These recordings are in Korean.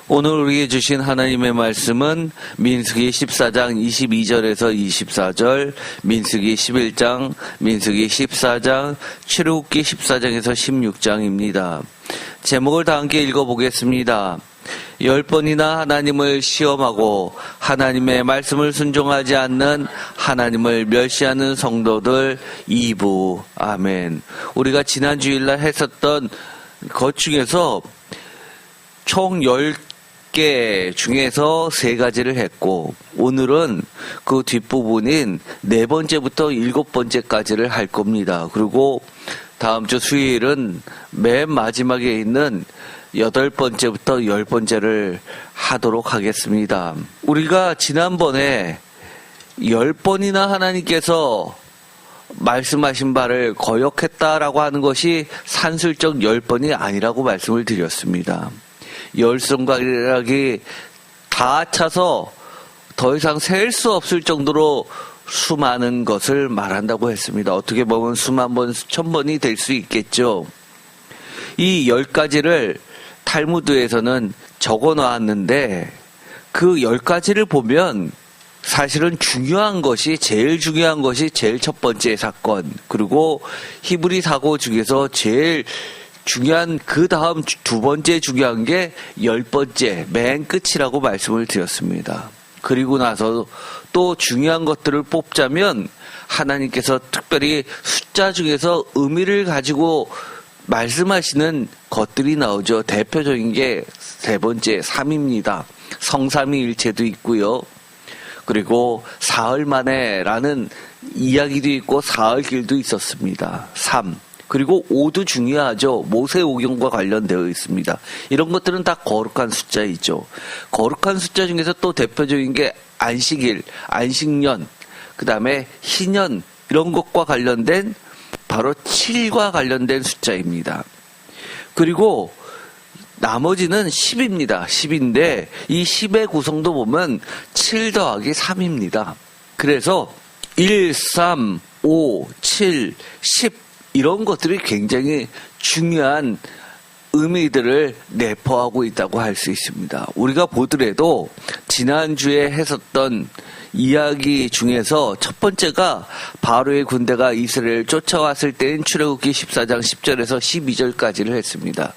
오늘 우리에게 주신 하나님의 말씀은 민수기 14장 22절에서 24절, 민수기 11장, 민수기 14장, 출애굽기 14장에서 16장입니다. 제목을 다 함께 읽어보겠습니다. 10번이나 하나님을 시험하고 하나님의 말씀을 순종하지 않는 하나님을 멸시하는 성도들 2부. 아멘. 우리가 지난 주일날 했었던 것 중에서 총 10개 중에서 3가지를 했고, 오늘은 그 뒷부분인 4번째부터 7번째까지를 할 겁니다. 그리고 다음 주 수요일은 맨 마지막에 있는 8번째부터 10번째를 하도록 하겠습니다. 우리가 지난번에 10번이나 하나님께서 말씀하신 바를 거역했다라고 하는 것이 산술적 10번이 아니라고 말씀을 드렸습니다. 열손가락이 다 차서 더 이상 셀 수 없을 정도로 수많은 것을 말한다고 했습니다. 어떻게 보면 수만 번, 수천 번이 될 수 있겠죠. 이 10가지를 탈무드에서는 적어 놨는데 그 10가지를 보면 사실은 제일 중요한 것이 제일 첫 번째 사건, 그리고 히브리 사고 중에서 제일 중요한 그 다음 두 번째 중요한 게 10번째 맨 끝이라고 말씀을 드렸습니다. 그리고 나서 또 중요한 것들을 뽑자면 하나님께서 특별히 숫자 중에서 의미를 가지고 말씀하시는 것들이 나오죠. 대표적인 게 3번째 3입니다. 성삼위일체도 있고요. 그리고 사흘 만에라는 이야기도 있고 사흘길도 있었습니다. 3. 그리고 5도 중요하죠. 모세오경과 관련되어 있습니다. 이런 것들은 다 거룩한 숫자이죠. 거룩한 숫자 중에서 또 대표적인 게 안식일, 안식년, 그 다음에 희년, 이런 것과 관련된 바로 7과 관련된 숫자입니다. 그리고 나머지는 10입니다. 10인데 이 10의 구성도 보면 7 더하기 3입니다. 그래서 1, 3, 5, 7, 10 이런 것들이 굉장히 중요한 의미들을 내포하고 있다고 할 수 있습니다. 우리가 보더라도 지난주에 했었던 이야기 중에서 첫 번째가 바로의 군대가 이스라엘을 쫓아왔을 때인 출애굽기 14장 10절에서 12절까지를 했습니다.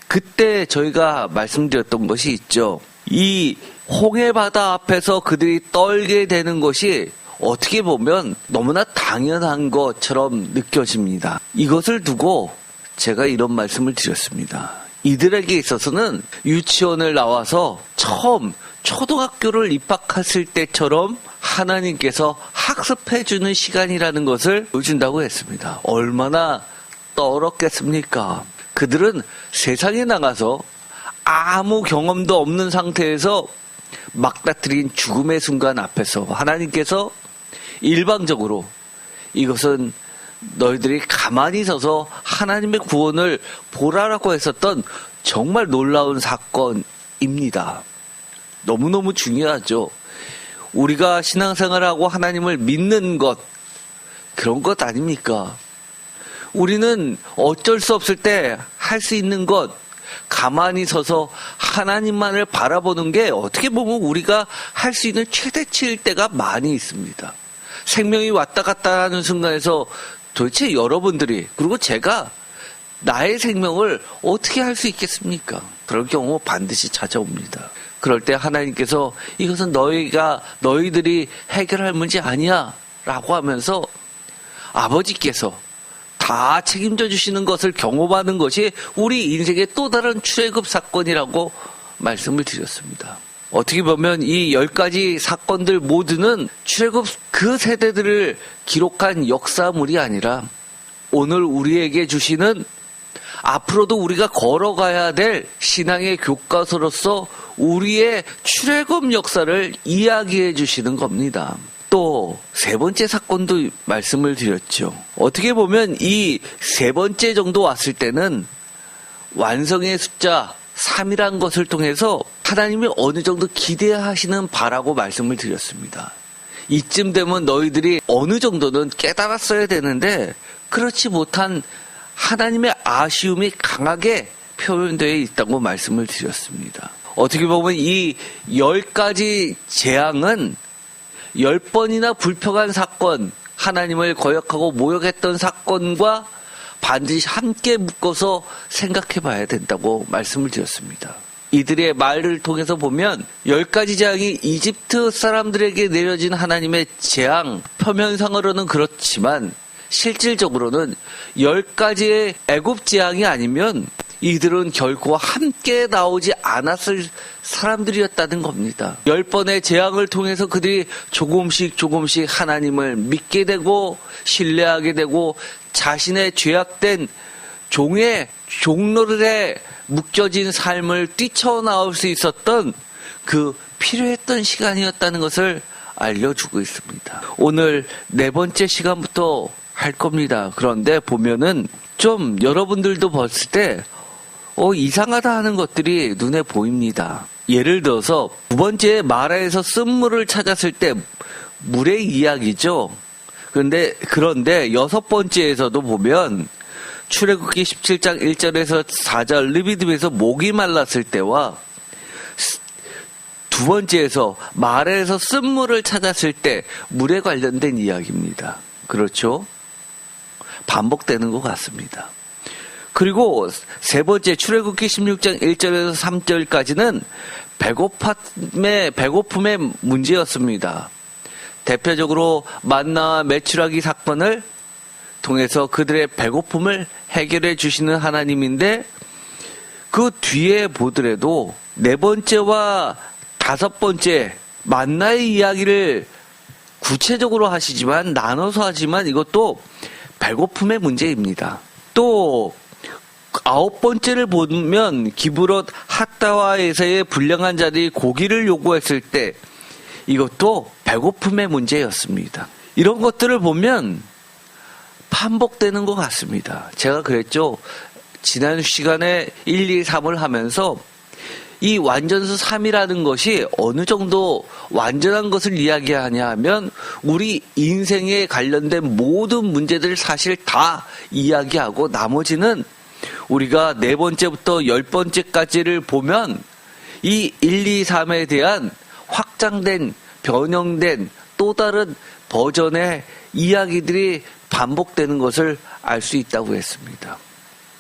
그때 저희가 말씀드렸던 것이 있죠. 이 홍해 바다 앞에서 그들이 떨게 되는 것이 어떻게 보면 너무나 당연한 것처럼 느껴집니다. 이것을 두고 제가 이런 말씀을 드렸습니다. 이들에게 있어서는 유치원을 나와서 처음 초등학교를 입학했을 때처럼 하나님께서 학습해주는 시간이라는 것을 보여준다고 했습니다. 얼마나 떨었겠습니까? 그들은 세상에 나가서 아무 경험도 없는 상태에서 막다트린 죽음의 순간 앞에서 하나님께서 일방적으로 이것은 너희들이 가만히 서서 하나님의 구원을 보라라고 했었던 정말 놀라운 사건입니다. 너무너무 중요하죠. 우리가 신앙생활하고 하나님을 믿는 것, 그런 것 아닙니까? 우리는 어쩔 수 없을 때 할 수 있는 것, 가만히 서서 하나님만을 바라보는 게 어떻게 보면 우리가 할 수 있는 최대치일 때가 많이 있습니다. 생명이 왔다 갔다 하는 순간에서 도대체 여러분들이, 그리고 제가 나의 생명을 어떻게 할 수 있겠습니까? 그럴 경우 반드시 찾아옵니다. 그럴 때 하나님께서 이것은 너희들이 해결할 문제 아니야 라고 하면서 아버지께서 다 책임져 주시는 것을 경험하는 것이 우리 인생의 또 다른 출애굽 사건이라고 말씀을 드렸습니다. 어떻게 보면 이 10가지 사건들 모두는 출애굽 그 세대들을 기록한 역사물이 아니라 오늘 우리에게 주시는 앞으로도 우리가 걸어가야 될 신앙의 교과서로서 우리의 출애굽 역사를 이야기해 주시는 겁니다. 또 3번째 사건도 말씀을 드렸죠. 어떻게 보면 이 3번째 정도 왔을 때는 완성의 숫자 3이란 것을 통해서 하나님이 어느 정도 기대하시는 바라고 말씀을 드렸습니다. 이쯤 되면 너희들이 어느 정도는 깨달았어야 되는데 그렇지 못한 하나님의 아쉬움이 강하게 표현되어 있다고 말씀을 드렸습니다. 어떻게 보면 이 10가지 재앙은 10번이나 불평한 사건, 하나님을 거역하고 모욕했던 사건과 반드시 함께 묶어서 생각해 봐야 된다고 말씀을 드렸습니다. 이들의 말을 통해서 보면 10가지 재앙이 이집트 사람들에게 내려진 하나님의 재앙, 표면상으로는 그렇지만 실질적으로는 10가지의 애굽 재앙이 아니면 이들은 결코 함께 나오지 않았을 사람들이었다는 겁니다. 10번의 재앙을 통해서 그들이 조금씩 하나님을 믿게 되고 신뢰하게 되고 자신의 죄악된 종의 종로를에 묶여진 삶을 뛰쳐나올 수 있었던 그 필요했던 시간이었다는 것을 알려주고 있습니다. 오늘 4번째 시간부터 할 겁니다. 그런데 보면은 좀 여러분들도 봤을 때 이상하다 하는 것들이 눈에 보입니다. 예를 들어서 2번째 마라에서 쓴물을 찾았을 때 물의 이야기죠. 그런데 6번째에서도 보면 출애굽기 17장 1절에서 4절 르비딤에서 목이 말랐을 때와 2번째에서 마라에서 쓴물을 찾았을 때 물에 관련된 이야기입니다. 그렇죠? 반복되는 것 같습니다. 그리고 3번째 출애굽기 16장 1절에서 3절까지는 배고픔의 문제였습니다. 대표적으로 만나와 메추라기 사건을 통해서 그들의 배고픔을 해결해 주시는 하나님인데 그 뒤에 보더라도 4번째와 5번째 만나의 이야기를 구체적으로 하시지만 나눠서 하지만 이것도 배고픔의 문제입니다. 또 9번째를 보면 기브롯 핫다와에서의 불량한 자들이 고기를 요구했을 때 이것도 배고픔의 문제였습니다. 이런 것들을 보면 반복되는 것 같습니다. 제가 그랬죠. 지난 시간에 1, 2, 3을 하면서 이 완전수 3이라는 것이 어느 정도 완전한 것을 이야기하냐 하면 우리 인생에 관련된 모든 문제들을 사실 다 이야기하고 나머지는 우리가 4번째부터 10번째까지를 보면 이 1, 2, 3에 대한 확장된, 변형된 또 다른 버전의 이야기들이 반복되는 것을 알 수 있다고 했습니다.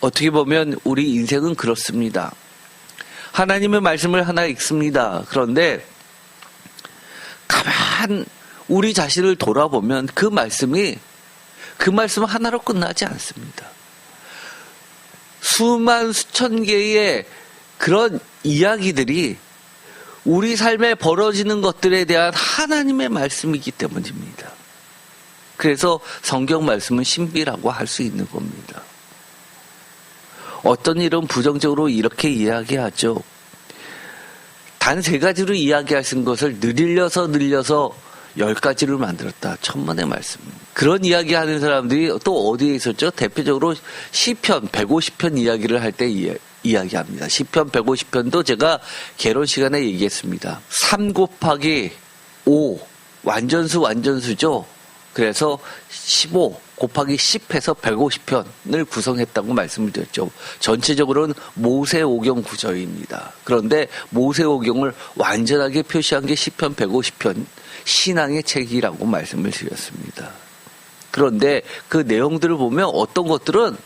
어떻게 보면 우리 인생은 그렇습니다. 하나님의 말씀을 하나 읽습니다. 그런데 가만 우리 자신을 돌아보면 그 말씀 하나로 끝나지 않습니다. 수만 수천 개의 그런 이야기들이 우리 삶에 벌어지는 것들에 대한 하나님의 말씀이기 때문입니다. 그래서 성경 말씀은 신비라고 할 수 있는 겁니다. 어떤 일은 부정적으로 이렇게 이야기하죠. 단 3가지로 이야기하신 것을 늘려서 10가지를 만들었다. 천만의 말씀. 그런 이야기하는 사람들이 또 어디에 있었죠? 대표적으로 시편 150편 이야기를 할 때 이야기합니다. 시편 150편도 제가 개론 시간에 얘기했습니다. 3 곱하기 5 완전수죠. 그래서 15 곱하기 10해서 150편을 구성했다고 말씀을 드렸죠. 전체적으로는 모세오경 구조입니다. 그런데 모세오경을 완전하게 표시한 게 시편 150편 신앙의 책이라고 말씀을 드렸습니다. 그런데 그 내용들을 보면 어떤 것들은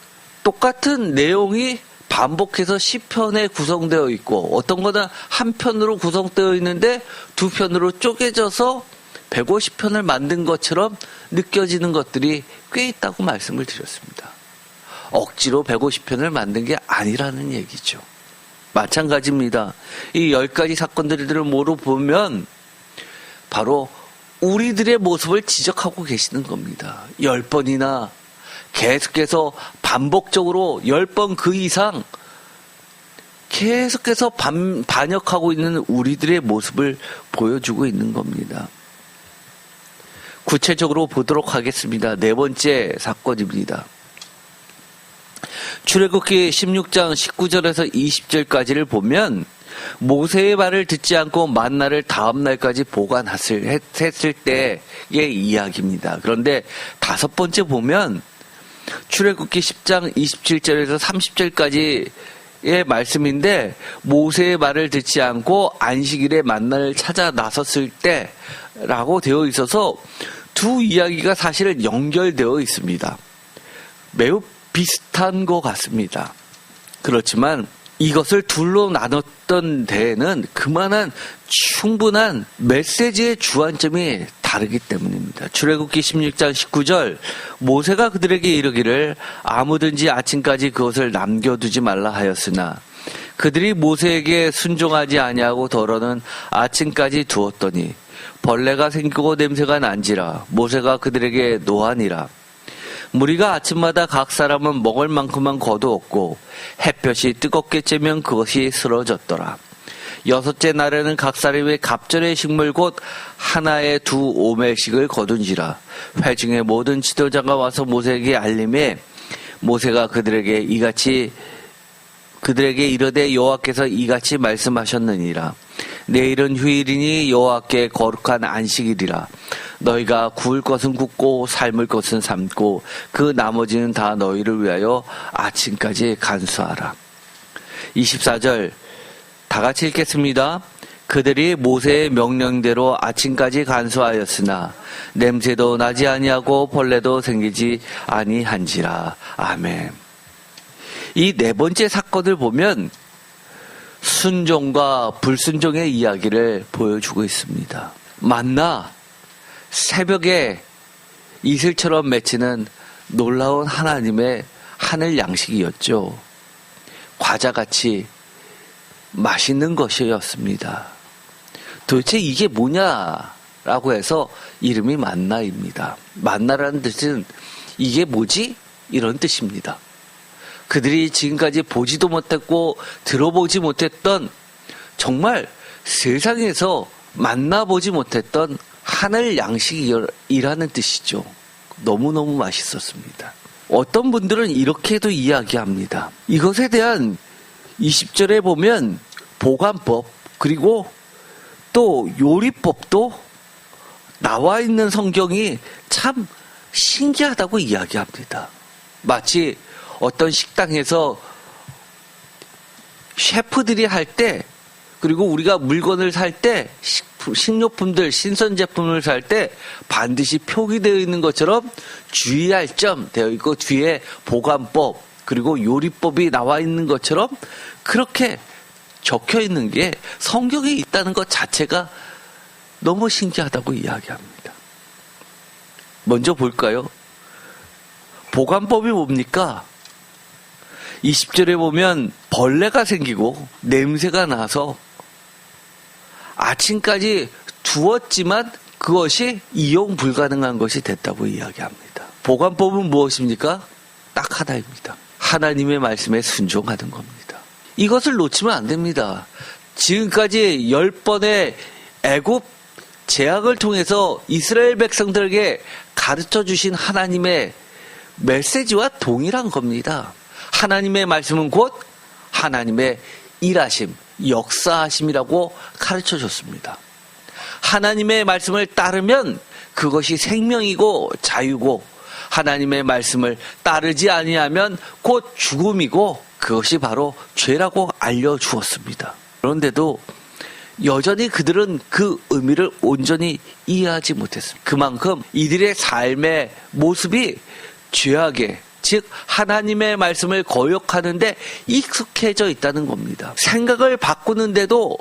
똑같은 내용이 반복해서 시편에 구성되어 있고 어떤 거는 한 편으로 구성되어 있는데 2편으로 쪼개져서 150편을 만든 것처럼 느껴지는 것들이 꽤 있다고 말씀을 드렸습니다. 억지로 150편을 만든 게 아니라는 얘기죠. 마찬가지입니다. 이 10가지 사건들을 모두 보면 바로 우리들의 모습을 지적하고 계시는 겁니다. 10번이나 계속해서 반복적으로 10번 그 이상 계속해서 반역하고 있는 우리들의 모습을 보여주고 있는 겁니다. 구체적으로 보도록 하겠습니다. 4번째 사건입니다. 출애굽기 16장 19절에서 20절까지를 보면 모세의 말을 듣지 않고 만나를 다음 날까지 보관했을 때의 이야기입니다. 그런데 5번째 보면 출애굽기 10장 27절에서 말씀인데 모세의 말을 듣지 않고 안식일에 만나를 찾아 나섰을 때라고 되어 있어서 두 이야기가 사실은 연결되어 있습니다. 매우 비슷한 것 같습니다. 그렇지만 이것을 둘로 나눴던 데에는 그만한 충분한 메시지의 주안점이 다르기 때문입니다. 출애굽기 16장 19절 모세가 그들에게 이르기를 아무든지 아침까지 그것을 남겨두지 말라 하였으나 그들이 모세에게 순종하지 아니하고 더러는 아침까지 두었더니 벌레가 생기고 냄새가 난지라 모세가 그들에게 노하니라. 무리가 아침마다 각 사람은 먹을 만큼만 거두었고 햇볕이 뜨겁게 쬐면 그것이 쓰러졌더라. 여섯째 날에는 각 사람이 갑절의 식물 곧 하나에 2 오멜씩을 거둔지라. 회중의 모든 지도자가 와서 모세에게 알림해 모세가 그들에게 이르되 여호와께서 이같이 말씀하셨느니라. 내일은 휴일이니 여호와께 거룩한 안식일이라. 너희가 구울 것은 굽고 삶을 것은 삶고 그 나머지는 다 너희를 위하여 아침까지 간수하라. 24절 다 같이 읽겠습니다. 그들이 모세의 명령대로 아침까지 간수하였으나 냄새도 나지 아니하고 벌레도 생기지 아니한지라. 아멘. 이 네 번째 사건을 보면 순종과 불순종의 이야기를 보여주고 있습니다. 만나 새벽에 이슬처럼 맺히는 놀라운 하나님의 하늘 양식이었죠. 과자같이 맛있는 것이었습니다. 도대체 이게 뭐냐라고 해서 이름이 만나입니다. 만나라는 뜻은 이게 뭐지? 이런 뜻입니다. 그들이 지금까지 보지도 못했고 들어보지 못했던 정말 세상에서 만나보지 못했던 하늘 양식이라는 뜻이죠. 너무너무 맛있었습니다. 어떤 분들은 이렇게도 이야기합니다. 이것에 대한 20절에 보면 보관법 그리고 또 요리법도 나와 있는 성경이 참 신기하다고 이야기합니다. 마치 어떤 식당에서 셰프들이 할 때 그리고 우리가 물건을 살 때 식료품들 신선 제품을 살 때 반드시 표기되어 있는 것처럼 주의할 점 되어 있고 뒤에 보관법 그리고 요리법이 나와 있는 것처럼 그렇게 적혀 있는 게 성경에 있다는 것 자체가 너무 신기하다고 이야기합니다. 먼저 볼까요? 보관법이 뭡니까? 20절에 보면 벌레가 생기고 냄새가 나서 아침까지 두었지만 그것이 이용 불가능한 것이 됐다고 이야기합니다. 보관법은 무엇입니까? 딱 하나입니다. 하나님의 말씀에 순종하는 겁니다. 이것을 놓치면 안 됩니다. 지금까지 10번의 애굽 제약을 통해서 이스라엘 백성들에게 가르쳐 주신 하나님의 메시지와 동일한 겁니다. 하나님의 말씀은 곧 하나님의 일하심, 역사하심이라고 가르쳐 줬습니다. 하나님의 말씀을 따르면 그것이 생명이고 자유고 하나님의 말씀을 따르지 아니하면 곧 죽음이고 그것이 바로 죄라고 알려주었습니다. 그런데도 여전히 그들은 그 의미를 온전히 이해하지 못했습니다. 그만큼 이들의 삶의 모습이 죄악에 즉 하나님의 말씀을 거역하는데 익숙해져 있다는 겁니다. 생각을 바꾸는데도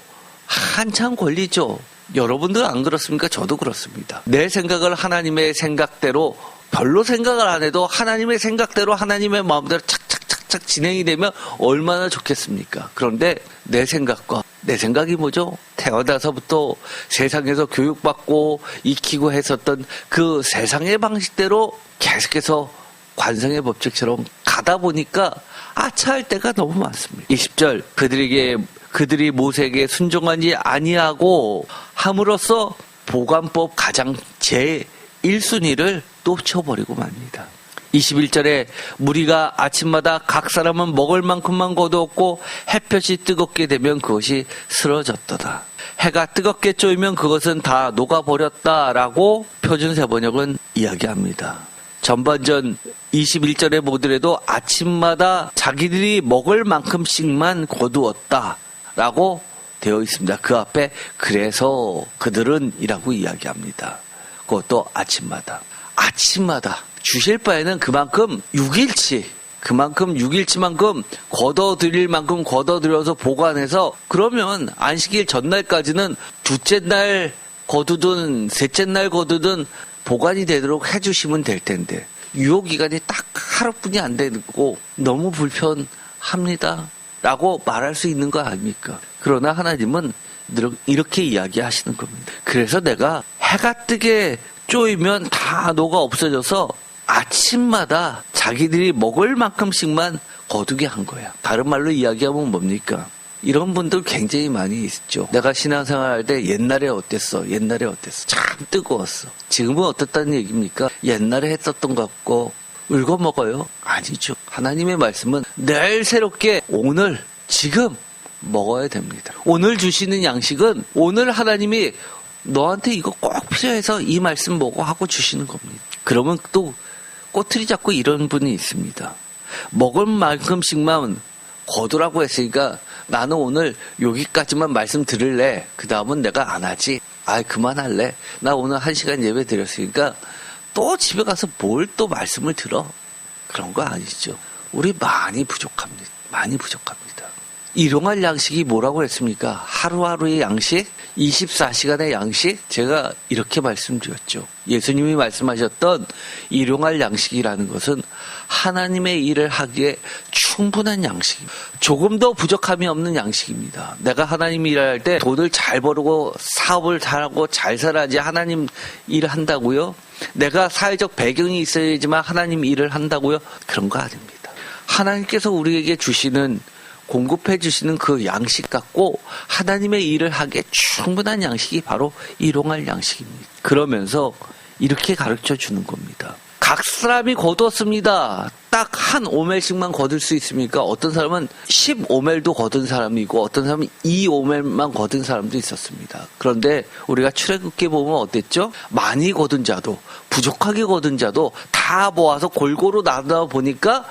한참 걸리죠. 여러분들 안 그렇습니까? 저도 그렇습니다. 내 생각을 하나님의 생각대로 별로 생각을 안 해도 하나님의 생각대로 하나님의 마음대로 착착착착 진행이 되면 얼마나 좋겠습니까? 그런데 내 생각이 뭐죠? 태어나서부터 세상에서 교육받고 익히고 했었던 그 세상의 방식대로 계속해서 관성의 법칙처럼 가다 보니까 아차할 때가 너무 많습니다. 20절 그들이 모세에게 순종하지 아니하고 함으로써 보관법 가장 제1순위를 놓쳐버리고 맙니다. 21절에 무리가 아침마다 각 사람은 먹을 만큼만 거두었고 햇볕이 뜨겁게 되면 그것이 쓰러졌더라. 해가 뜨겁게 쪼이면 그것은 다 녹아버렸다라고 표준세번역은 이야기합니다. 전반전 21절에 보더라도 아침마다 자기들이 먹을 만큼씩만 거두었다라고 되어 있습니다. 그 앞에 그래서 그들은 이라고 이야기합니다. 그것도 아침마다 주실 바에는 그만큼 6일치만큼 걷어들일 만큼 걷어들여서 보관해서, 그러면 안식일 전날까지는 둘째 날 거두든 셋째 날 거두든 보관이 되도록 해주시면 될 텐데, 유효기간이 딱 하루뿐이 안 되고 너무 불편합니다 라고 말할 수 있는 거 아닙니까? 그러나 하나님은 이렇게 이야기하시는 겁니다. 그래서 내가 해가 뜨게 쪼이면 다 녹아 없어져서 아침마다 자기들이 먹을 만큼씩만 거두게 한 거야. 다른 말로 이야기하면 뭡니까? 이런 분들 굉장히 많이 있죠. 내가 신앙생활 할 때 옛날에 어땠어? 참 뜨거웠어. 지금은 어떻다는 얘기입니까? 옛날에 했었던 것 같고 울고 먹어요? 아니죠. 하나님의 말씀은 늘 새롭게 오늘 지금 먹어야 됩니다. 오늘 주시는 양식은 오늘 하나님이 너한테 이거 꼭 필요해서 이 말씀 먹어 하고 주시는 겁니다. 그러면 또 꼬투리 잡고 이런 분이 있습니다. 먹을 만큼씩만 거두라고 했으니까 나는 오늘 여기까지만 말씀 들을래. 그 다음은 내가 안 하지. 그만할래. 나 오늘 1시간 예배 드렸으니까 또 집에 가서 뭘 또 말씀을 들어. 그런 거 아니죠. 우리 많이 부족합니다. 일용할 양식이 뭐라고 했습니까? 하루하루의 양식, 24시간의 양식. 제가 이렇게 말씀드렸죠. 예수님이 말씀하셨던 일용할 양식이라는 것은 하나님의 일을 하기에 충분한 양식입니다. 조금 더 부족함이 없는 양식입니다. 내가 하나님 일할 때 돈을 잘 벌고 사업을 잘하고 잘 살아야지 하나님 일을 한다고요? 내가 사회적 배경이 있어야지만 하나님 일을 한다고요? 그런 거 아닙니다. 하나님께서 우리에게 공급해 주시는 그 양식 갖고 하나님의 일을 하기에 충분한 양식이 바로 일용할 양식입니다. 그러면서 이렇게 가르쳐 주는 겁니다. 각 사람이 거두었습니다. 딱 한 오멜씩만 거둘 수 있습니까? 어떤 사람은 15멜도 거둔 사람이고 어떤 사람은 2오멜만 거둔 사람도 있었습니다. 그런데 우리가 출애굽기에 보면 어땠죠? 많이 거둔 자도 부족하게 거둔 자도 다 모아서 골고루 나눠 보니까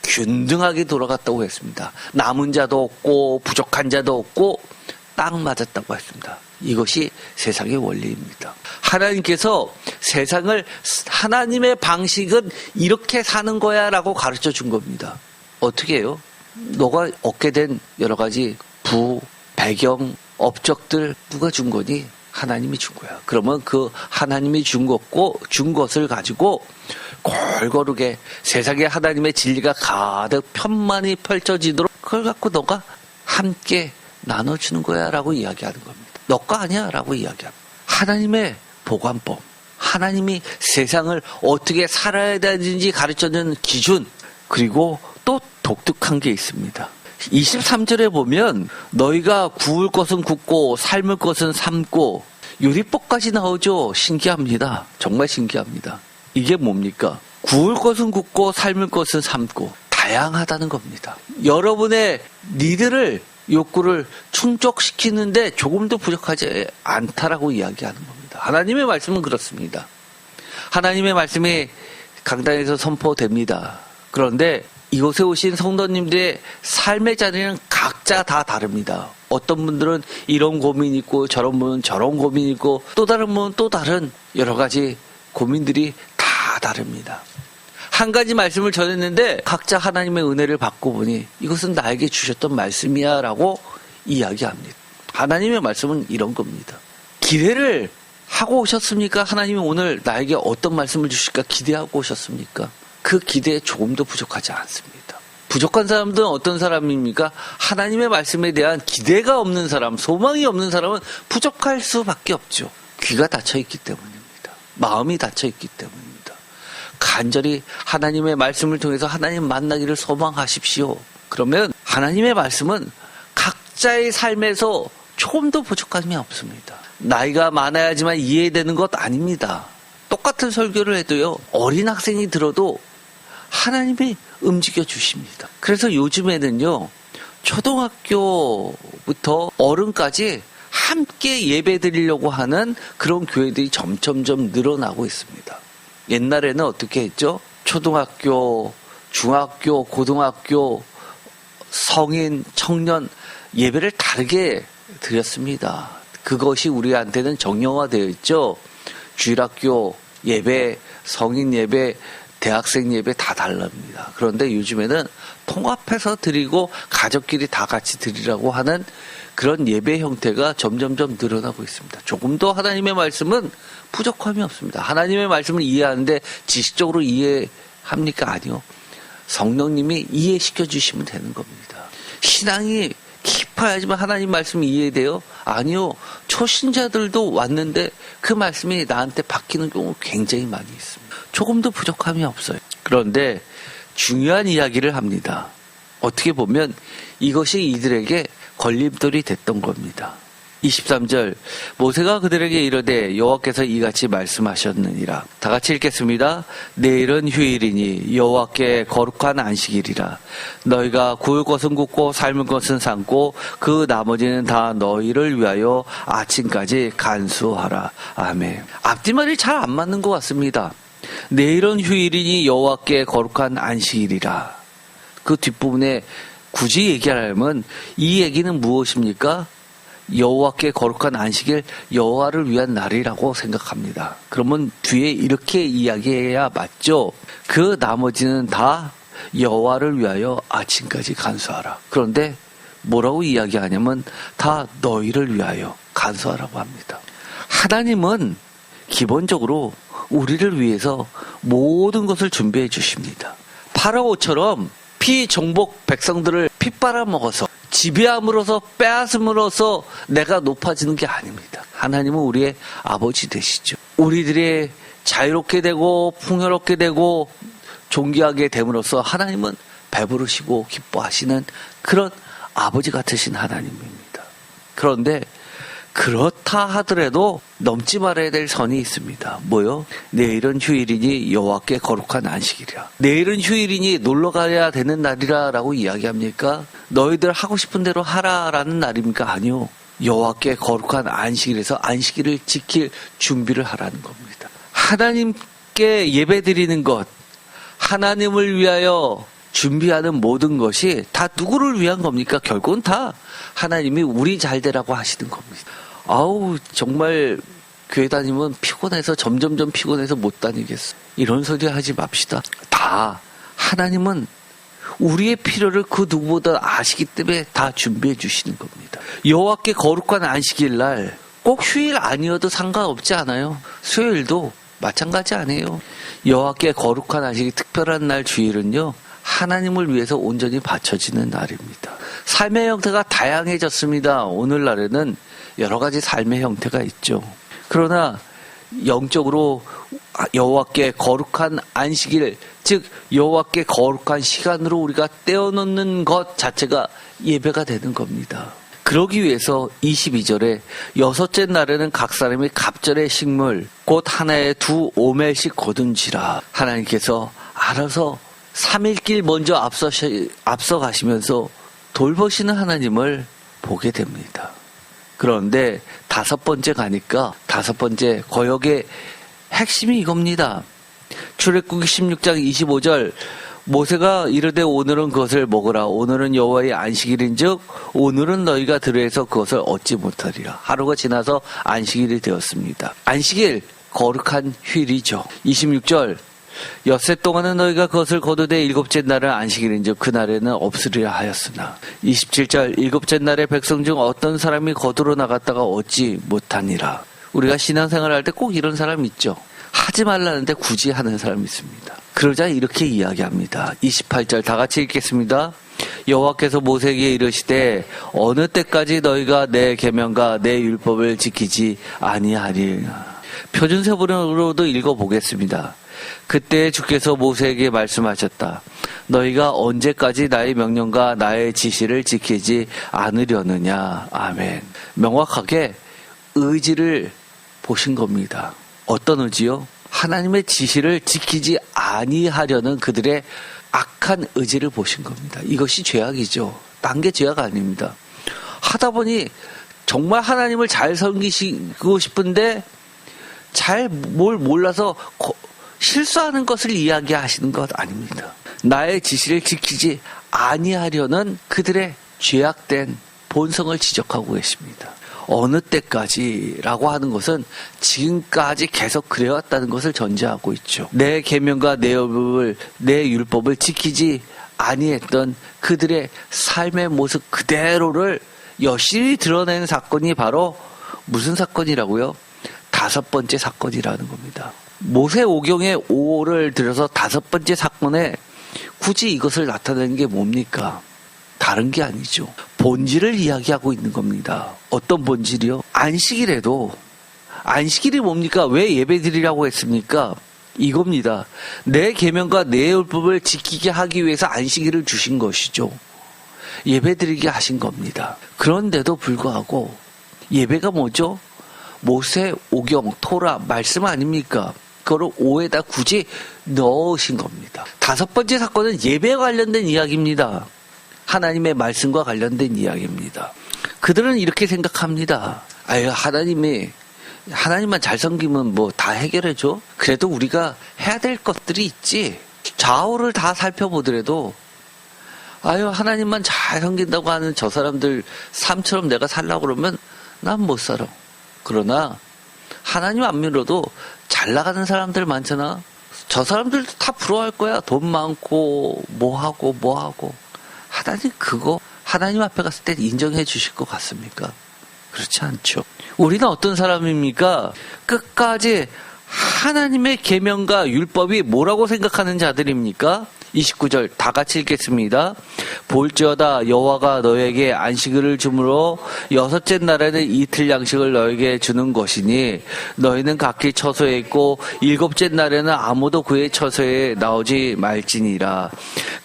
균등하게 돌아갔다고 했습니다. 남은 자도 없고 부족한 자도 없고 딱 맞았다고 했습니다. 이것이 세상의 원리입니다. 하나님께서 세상을 하나님의 방식은 이렇게 사는 거야 라고 가르쳐 준 겁니다. 어떻게 해요? 너가 얻게 된 여러 가지 배경, 업적들 누가 준 거니? 하나님이 준 거야. 그러면 그 하나님이 준 것을 가지고 골고루게 세상에 하나님의 진리가 가득 편만히 펼쳐지도록 그걸 갖고 너가 함께 나눠주는 거야 라고 이야기하는 겁니다. 너 거 아니야 라고 이야기합니다. 하나님의 보관법, 하나님이 세상을 어떻게 살아야 되는지 가르쳐주는 기준, 그리고 또 독특한 게 있습니다. 23절에 보면 너희가 구울 것은 굽고 삶을 것은 삶고 요리법까지 나오죠. 신기합니다. 정말 신기합니다. 이게 뭡니까? 구울 것은 굽고 삶을 것은 삶고 다양하다는 겁니다. 여러분의 니들을 욕구를 충족시키는데 조금도 부족하지 않다라고 이야기하는 겁니다. 하나님의 말씀은 그렇습니다. 하나님의 말씀이 강단에서 선포됩니다. 그런데 이곳에 오신 성도님들의 삶의 자리는 각자 다 다릅니다. 어떤 분들은 이런 고민이 있고 저런 분은 저런 고민이 있고 또 다른 분은 또 다른 여러 가지 고민들이 다 다릅니다. 한 가지 말씀을 전했는데 각자 하나님의 은혜를 받고 보니 이것은 나에게 주셨던 말씀이야 라고 이야기합니다. 하나님의 말씀은 이런 겁니다. 기대를 하고 오셨습니까? 하나님이 오늘 나에게 어떤 말씀을 주실까 기대하고 오셨습니까? 그 기대에 조금도 부족하지 않습니다. 부족한 사람들은 어떤 사람입니까? 하나님의 말씀에 대한 기대가 없는 사람, 소망이 없는 사람은 부족할 수밖에 없죠. 귀가 닫혀있기 때문입니다. 마음이 닫혀있기 때문입니다. 간절히 하나님의 말씀을 통해서 하나님 만나기를 소망하십시오. 그러면 하나님의 말씀은 각자의 삶에서 조금도 부족함이 없습니다. 나이가 많아야지만 이해되는 것 아닙니다. 똑같은 설교를 해도요, 어린 학생이 들어도 하나님이 움직여 주십니다. 그래서 요즘에는요, 초등학교부터 어른까지 함께 예배 드리려고 하는 그런 교회들이 점점점 늘어나고 있습니다. 옛날에는 어떻게 했죠? 초등학교, 중학교, 고등학교, 성인, 청년 예배를 다르게 드렸습니다. 그것이 우리한테는 정형화되어 있죠. 주일학교 예배, 성인 예배, 대학생 예배 다 다릅니다. 그런데 요즘에는 통합해서 드리고 가족끼리 다 같이 드리라고 하는 그런 예배 형태가 점점점 늘어나고 있습니다. 조금 더 하나님의 말씀은 부족함이 없습니다. 하나님의 말씀을 이해하는데 지식적으로 이해합니까? 아니요. 성령님이 이해시켜 주시면 되는 겁니다. 신앙이 깊어야지만 하나님 말씀이 이해돼요? 아니요. 초신자들도 왔는데 그 말씀이 나한테 바뀌는 경우 굉장히 많이 있습니다. 조금도 부족함이 없어요. 그런데 중요한 이야기를 합니다. 어떻게 보면 이것이 이들에게 걸림돌이 됐던 겁니다. 23절 모세가 그들에게 이르되 여호와께서 이같이 말씀하셨느니라. 다 같이 읽겠습니다. 내일은 휴일이니 여호와께 거룩한 안식일이라. 너희가 구울 것은 굽고 삶을 것은 삶고 그 나머지는 다 너희를 위하여 아침까지 간수하라. 아멘. 앞뒤말이 잘 안 맞는 것 같습니다. 내일은 휴일이니 여호와께 거룩한 안식일이라. 그 뒷부분에 굳이 얘기하려면 이 얘기는 무엇입니까? 여호와께 거룩한 안식일, 여호와를 위한 날이라고 생각합니다. 그러면 뒤에 이렇게 이야기해야 맞죠? 그 나머지는 다 여호와를 위하여 아침까지 간수하라. 그런데 뭐라고 이야기하냐면 다 너희를 위하여 간수하라고 합니다. 하나님은 기본적으로 우리를 위해서 모든 것을 준비해 주십니다. 파라오처럼 피정복 백성들을 핏바라먹어서 지배함으로써 빼앗음으로써 내가 높아지는 게 아닙니다. 하나님은 우리의 아버지 되시죠. 우리들이 자유롭게 되고 풍요롭게 되고 존귀하게 됨으로써 하나님은 배부르시고 기뻐하시는 그런 아버지 같으신 하나님입니다. 그런데 그렇다 하더라도 넘지 말아야 될 선이 있습니다. 뭐요? 내일은 휴일이니 여호와께 거룩한 안식이라. 내일은 휴일이니 놀러 가야 되는 날이라라고 이야기합니까? 너희들 하고 싶은 대로 하라라는 날입니까? 아니요. 여호와께 거룩한 안식일에서 안식일을 지킬 준비를 하라는 겁니다. 하나님께 예배드리는 것, 하나님을 위하여 준비하는 모든 것이 다 누구를 위한 겁니까? 결국은 다 하나님이 우리 잘 되라고 하시는 겁니다. 아우 정말 교회 다니면 피곤해서 점점점 피곤해서 못 다니겠어. 이런 소리 하지 맙시다. 다 하나님은 우리의 필요를 그 누구보다 아시기 때문에 다 준비해 주시는 겁니다. 여호와께 거룩한 안식일 날 꼭 휴일 아니어도 상관없지 않아요. 수요일도 마찬가지 아니에요. 여호와께 거룩한 안식일 특별한 날 주일은요. 하나님을 위해서 온전히 바쳐지는 날입니다. 삶의 형태가 다양해졌습니다. 오늘날에는 여러 가지 삶의 형태가 있죠. 그러나 영적으로 여호와께 거룩한 안식일, 즉 여호와께 거룩한 시간으로 우리가 떼어놓는 것 자체가 예배가 되는 겁니다. 그러기 위해서 22절에 여섯째 날에는 각 사람이 갑절의 식물 곧 하나에 2 오멜씩 거둔지라. 하나님께서 알아서 3일 먼저 앞서 가시면서 돌보시는 하나님을 보게 됩니다. 그런데 5번째 가니까 5번째 거역의 핵심이 이겁니다. 출애굽기 16장 25절 모세가 이르되 오늘은 그것을 먹으라. 오늘은 여호와의 안식일인즉 오늘은 너희가 들에서 그것을 얻지 못하리라. 하루가 지나서 안식일이 되었습니다. 안식일 거룩한 휴일이죠. 26절 엿새 동안은 너희가 그것을 거두되 7째 날은 안식일인즉 그날에는 없으리라 하였으나 27절 7째 날에 백성 중 어떤 사람이 거두러 나갔다가 얻지 못하니라. 우리가 신앙생활 할 때 꼭 이런 사람 있죠. 하지 말라는데 굳이 하는 사람이 있습니다. 그러자 이렇게 이야기합니다. 28절 다 같이 읽겠습니다. 여호와께서 모세에게 이르시되 어느 때까지 너희가 내 계명과 내 율법을 지키지 아니하리라. 표준세번역으로도 읽어보겠습니다. 그때 주께서 모세에게 말씀하셨다. 너희가 언제까지 나의 명령과 나의 지시를 지키지 않으려느냐. 아멘. 명확하게 의지를 보신 겁니다. 어떤 의지요? 하나님의 지시를 지키지 아니하려는 그들의 악한 의지를 보신 겁니다. 이것이 죄악이죠. 딴 게 죄악 아닙니다. 하다 보니 정말 하나님을 잘 섬기시고 싶은데 잘 뭘 몰라서 실수하는 것을 이야기하시는 것 아닙니다. 나의 지시를 지키지 아니하려는 그들의 죄악된 본성을 지적하고 계십니다. 어느 때까지라고 하는 것은 지금까지 계속 그래왔다는 것을 전제하고 있죠. 내 계명과 내 율법을 지키지 아니했던 그들의 삶의 모습 그대로를 여실히 드러내는 사건이 바로 무슨 사건이라고요? 5번째 사건이라는 겁니다. 모세오경의 5를 들어서 5번째 사건에 굳이 이것을 나타내는 게 뭡니까? 다른 게 아니죠. 본질을 이야기하고 있는 겁니다. 어떤 본질이요? 안식일에도 안식일이 뭡니까? 왜 예배드리라고 했습니까? 이겁니다. 내 계명과 내 율법을 지키게 하기 위해서 안식일을 주신 것이죠. 예배드리게 하신 겁니다. 그런데도 불구하고 예배가 뭐죠? 모세, 오경, 토라 말씀 아닙니까? 그거를 5에다 굳이 넣으신 겁니다. 5번째 사건은 예배와 관련된 이야기입니다. 하나님의 말씀과 관련된 이야기입니다. 그들은 이렇게 생각합니다. 아유, 하나님만 잘 섬기면 뭐 다 해결해줘? 그래도 우리가 해야 될 것들이 있지. 좌우를 다 살펴보더라도 아유, 하나님만 잘 섬긴다고 하는 저 사람들 삶처럼 내가 살려고 그러면 난 못 살아. 그러나 하나님 안 믿어도 잘 나가는 사람들 많잖아. 저 사람들도 다 부러워할 거야. 돈 많고 뭐하고 하나님 앞에 갔을 때 인정해 주실 것 같습니까? 그렇지 않죠. 우리는 어떤 사람입니까? 끝까지 하나님의 계명과 율법이 뭐라고 생각하는 자들입니까? 29절 다 같이 읽겠습니다. 볼지어다 여호와가 너에게 안식일을 주므로 6째 날에는 이틀 양식을 너에게 주는 것이니 너희는 각기 처소에 있고 7째 날에는 아무도 그의 처소에 나오지 말지니라.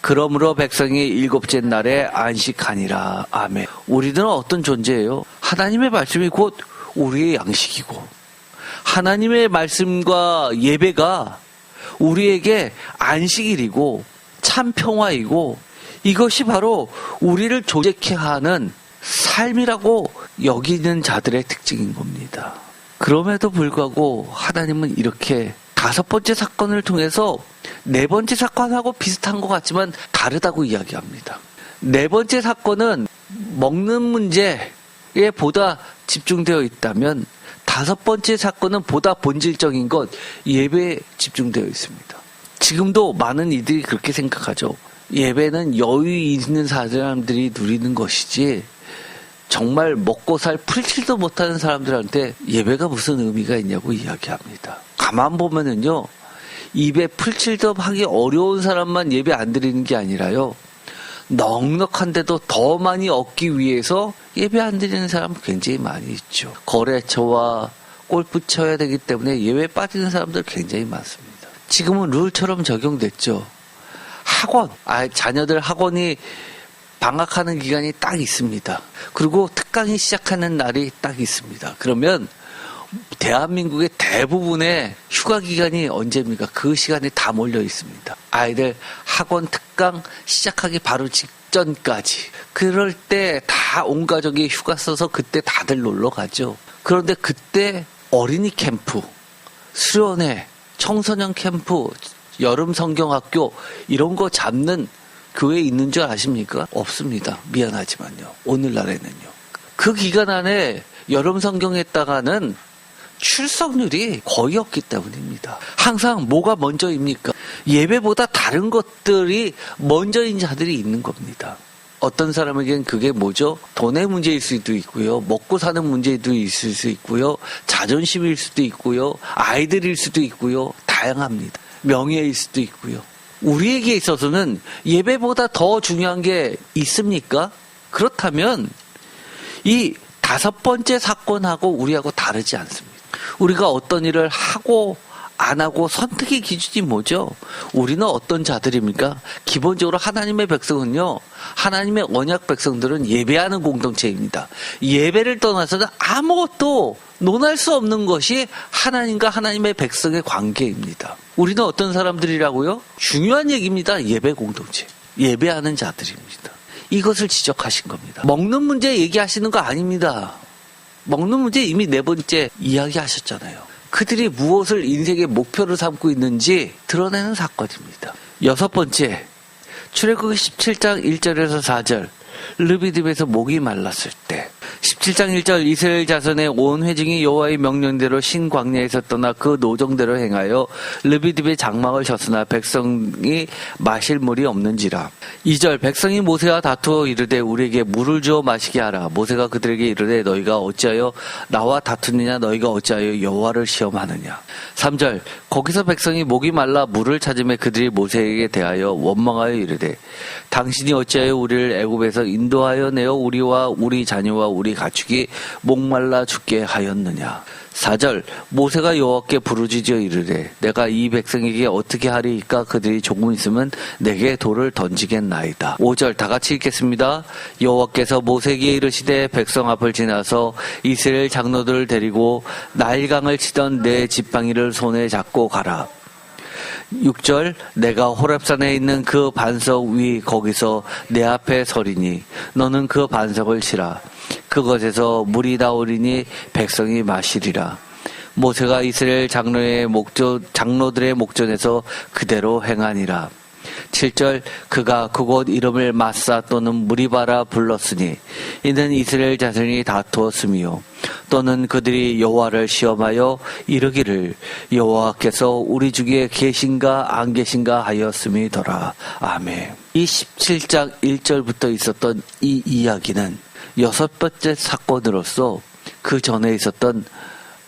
그러므로 백성이 7째 날에 안식하니라. 아멘. 우리들은 어떤 존재예요? 하나님의 말씀이 곧 우리의 양식이고 하나님의 말씀과 예배가 우리에게 안식일이고 참 평화이고 이것이 바로 우리를 조직케 하는 삶이라고 여기는 자들의 특징인 겁니다. 그럼에도 불구하고 하나님은 이렇게 5번째 사건을 통해서 4번째 사건하고 비슷한 것 같지만 다르다고 이야기합니다. 4번째 사건은 먹는 문제에 보다 집중되어 있다면 5번째 사건은 보다 본질적인 것 예배에 집중되어 있습니다. 지금도 많은 이들이 그렇게 생각하죠. 예배는 여유 있는 사람들이 누리는 것이지 정말 먹고 살 풀칠도 못하는 사람들한테 예배가 무슨 의미가 있냐고 이야기합니다. 가만 보면은요, 입에 풀칠도 하기 어려운 사람만 예배 안 드리는 게 아니라요, 넉넉한데도 더 많이 얻기 위해서 예배 안 드리는 사람 굉장히 많이 있죠. 거래처와 골프 쳐야 되기 때문에 예배에 빠지는 사람들 굉장히 많습니다. 지금은 룰처럼 적용됐죠. 자녀들 학원이 방학하는 기간이 딱 있습니다. 그리고 특강이 시작하는 날이 딱 있습니다. 그러면 대한민국의 대부분의 휴가 기간이 언제입니까? 그 시간에 다 몰려 있습니다. 아이들 학원 특강 시작하기 바로 직전까지. 그럴 때 다 온 가족이 휴가 써서 그때 다들 놀러 가죠. 그런데 그때 어린이 캠프, 수련회, 청소년 캠프, 여름 성경학교 이런 거 잡는 교회 있는 줄 아십니까? 없습니다. 미안하지만요. 오늘날에는요. 그 기간 안에 여름 성경했다가는 출석률이 거의 없기 때문입니다. 항상 뭐가 먼저입니까? 예배보다 다른 것들이 먼저인 자들이 있는 겁니다. 어떤 사람에겐 그게 뭐죠? 돈의 문제일 수도 있고요. 먹고 사는 문제도 있을 수 있고요. 자존심일 수도 있고요. 아이들일 수도 있고요. 다양합니다. 명예일 수도 있고요. 우리에게 있어서는 예배보다 더 중요한 게 있습니까? 그렇다면 이 5번째 사건하고 우리하고 다르지 않습니다. 우리가 어떤 일을 하고 안 하고 선택의 기준이 뭐죠? 우리는 어떤 자들입니까? 기본적으로 하나님의 백성은요, 하나님의 언약 백성들은 예배하는 공동체입니다. 예배를 떠나서는 아무것도 논할 수 없는 것이 하나님과 하나님의 백성의 관계입니다. 우리는 어떤 사람들이라고요? 중요한 얘기입니다. 예배 공동체. 예배하는 자들입니다. 이것을 지적하신 겁니다. 먹는 문제 얘기하시는 거 아닙니다. 먹는 문제 이미 4번째 이야기하셨잖아요. 그들이 무엇을 인생의 목표로 삼고 있는지 드러내는 사건입니다. 여섯 번째, 출애굽기 17장 1절에서 4절, 르비딤에서 목이 말랐을 때. 17장 1절, 이스라엘 자손의 온 회중이 여호와의 명령대로 신광야에서 떠나 그 노정대로 행하여 르비딤의 장막을 쳤으나 백성이 마실 물이 없는지라. 2절, 백성이 모세와 다투어 이르되 우리에게 물을 주어 마시게 하라. 모세가 그들에게 이르되 너희가 어찌하여 나와 다투느냐, 너희가 어찌하여 여호와를 시험하느냐. 3절, 거기서 백성이 목이 말라 물을 찾으며 그들이 모세에게 대하여 원망하여 이르되 당신이 어찌하여 우리를 애굽에서 인도하여 내어 우리와 우리 자녀와 우리 가축이 목말라 죽게 하였느냐. 4절, 모세가 여호와께 부르짖어 이르되 내가 이 백성에게 어떻게 하리이까. 그들이 조금 있으면 내게 돌을 던지겠나이다. 5절, 다 같이 읽겠습니다. 여호와께서 모세에게 이르시되 백성 앞을 지나서 이스라엘 장로들을 데리고 나일강을 치던 내 지팡이를 손에 잡고 가라. 6절, 내가 호렙산에 있는 그 반석 위 거기서 내 앞에 서리니 너는 그 반석을 치라. 그것에서 물이 나오리니 백성이 마시리라. 모세가 이스라엘 장로들의 목전에서 그대로 행하니라. 7절, 그가 그곳 이름을 마사 또는 무리바라 불렀으니 이는 이스라엘 자손이 다투었으며 또는 그들이 여호와를 시험하여 이르기를 여호와께서 우리 중에 계신가 안 계신가 하였음이더라. 아멘. 이 17장 1절부터 있었던 이 이야기는 여섯 번째 사건으로서 그 전에 있었던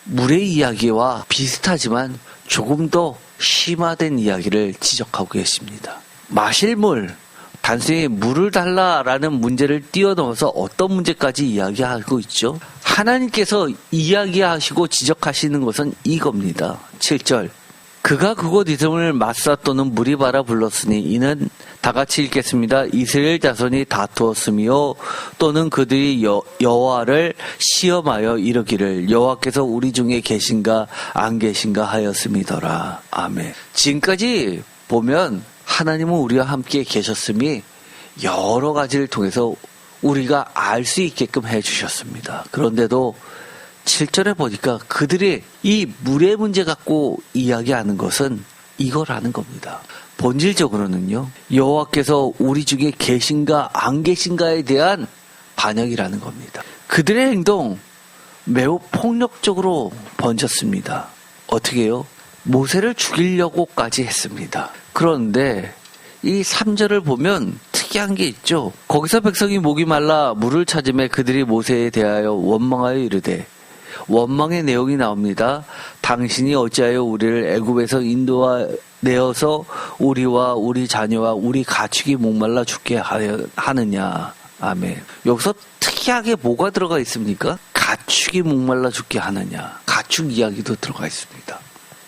물의 이야기와 비슷하지만 조금 더 심화된 이야기를 지적하고 계십니다. 마실 물, 단순히 물을 달라라는 문제를 뛰어넘어서 어떤 문제까지 이야기하고 있죠? 하나님께서 이야기하시고 지적하시는 것은 이겁니다. 7절, 그가 그곳 이름을 마사 또는 무리바라 불렀으니 이는 다 같이 읽겠습니다. 이스라엘 자손이 다투었으며 또는 그들이 여호와를 시험하여 이르기를 여호와께서 우리 중에 계신가 안 계신가 하였음이더라. 아멘. 지금까지 보면 하나님은 우리와 함께 계셨음이 여러 가지를 통해서 우리가 알 수 있게끔 해주셨습니다. 그런데도 7절에 보니까 그들이 이 물의 문제 갖고 이야기하는 것은 이거라는 겁니다. 본질적으로는요, 여호와께서 우리 중에 계신가 안 계신가에 대한 반역이라는 겁니다. 그들의 행동 매우 폭력적으로 번졌습니다. 어떻게 해요? 모세를 죽이려고까지 했습니다. 그런데 이 3절을 보면 특이한 게 있죠. 거기서 백성이 목이 말라 물을 찾으며 그들이 모세에 대하여 원망하여 이르되, 원망의 내용이 나옵니다. 당신이 어찌하여 우리를 애굽에서 인도내어서 우리와 우리 자녀와 우리 가축이 목말라 죽게 하느냐. 아멘. 여기서 특이하게 뭐가 들어가 있습니까? 가축이 목말라 죽게 하느냐. 가축 이야기도 들어가 있습니다.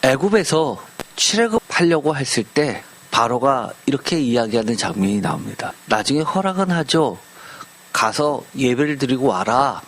애굽에서 출애굽하려고 했을 때 바로가 이렇게 이야기하는 장면이 나옵니다. 나중에 허락은 하죠. 가서 예배를 드리고 와라.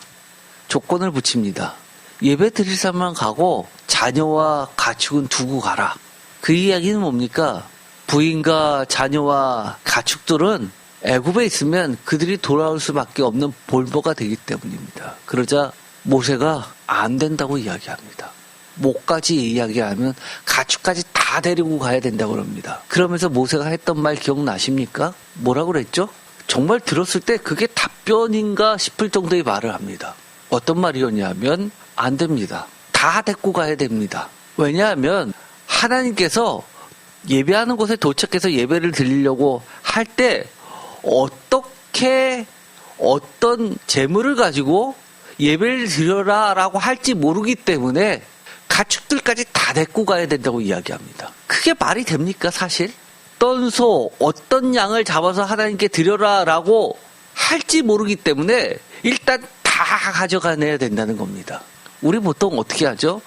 조건을 붙입니다. 예배 드릴 사람만 가고 자녀와 가축은 두고 가라. 그 이야기는 뭡니까? 부인과 자녀와 가축들은 애굽에 있으면 그들이 돌아올 수밖에 없는 볼모가 되기 때문입니다. 그러자 모세가 안 된다고 이야기합니다. 목까지 이야기하면 가축까지 다 데리고 가야 된다고 합니다. 그러면서 모세가 했던 말 기억나십니까? 뭐라고 그랬죠? 정말 들었을 때 그게 답변인가 싶을 정도의 말을 합니다. 어떤 말이었냐면 안 됩니다. 다 데리고 가야 됩니다. 왜냐하면 하나님께서 예배하는 곳에 도착해서 예배를 드리려고 할 때 어떻게 어떤 재물을 가지고 예배를 드려라 라고 할지 모르기 때문에 가축들까지 다 데리고 가야 된다고 이야기합니다. 그게 말이 됩니까 사실? 어떤 소, 어떤 양을 잡아서 하나님께 드려라 라고 할지 모르기 때문에 일단 다 가져가야 된다는 겁니다. 우리 보통 어떻게 하죠?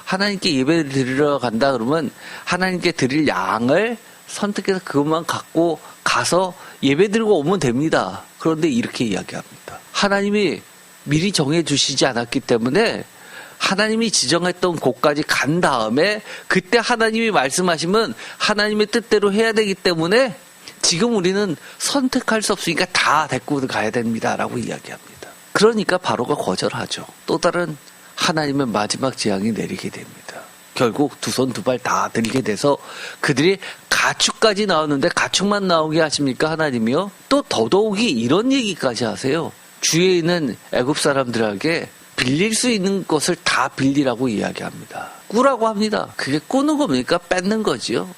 하나님께 예배를 드리러 간다 그러면 하나님께 드릴 양을 선택해서 그것만 갖고 가서 예배 드리고 오면 됩니다. 그런데 이렇게 이야기합니다. 하나님이 미리 정해주시지 않았기 때문에 하나님이 지정했던 곳까지 간 다음에 그때 하나님이 말씀하시면 하나님의 뜻대로 해야 되기 때문에 지금 우리는 선택할 수 없으니까 다 데리고 가야 됩니다. 라고 이야기합니다. 그러니까 바로가 거절하죠. 또 다른 하나님의 마지막 재앙이 내리게 됩니다. 결국 두 손 두 발 다 들게 돼서 그들이 가축까지 나오는데 가축만 나오게 하십니까? 하나님이요? 또 더더욱이 이런 얘기까지 하세요. 주위에 있는 애굽 사람들에게 빌릴 수 있는 것을 다 빌리라고 이야기합니다. 꾸라고 합니다. 그게 꾸는 겁니까? 뺏는 거지요.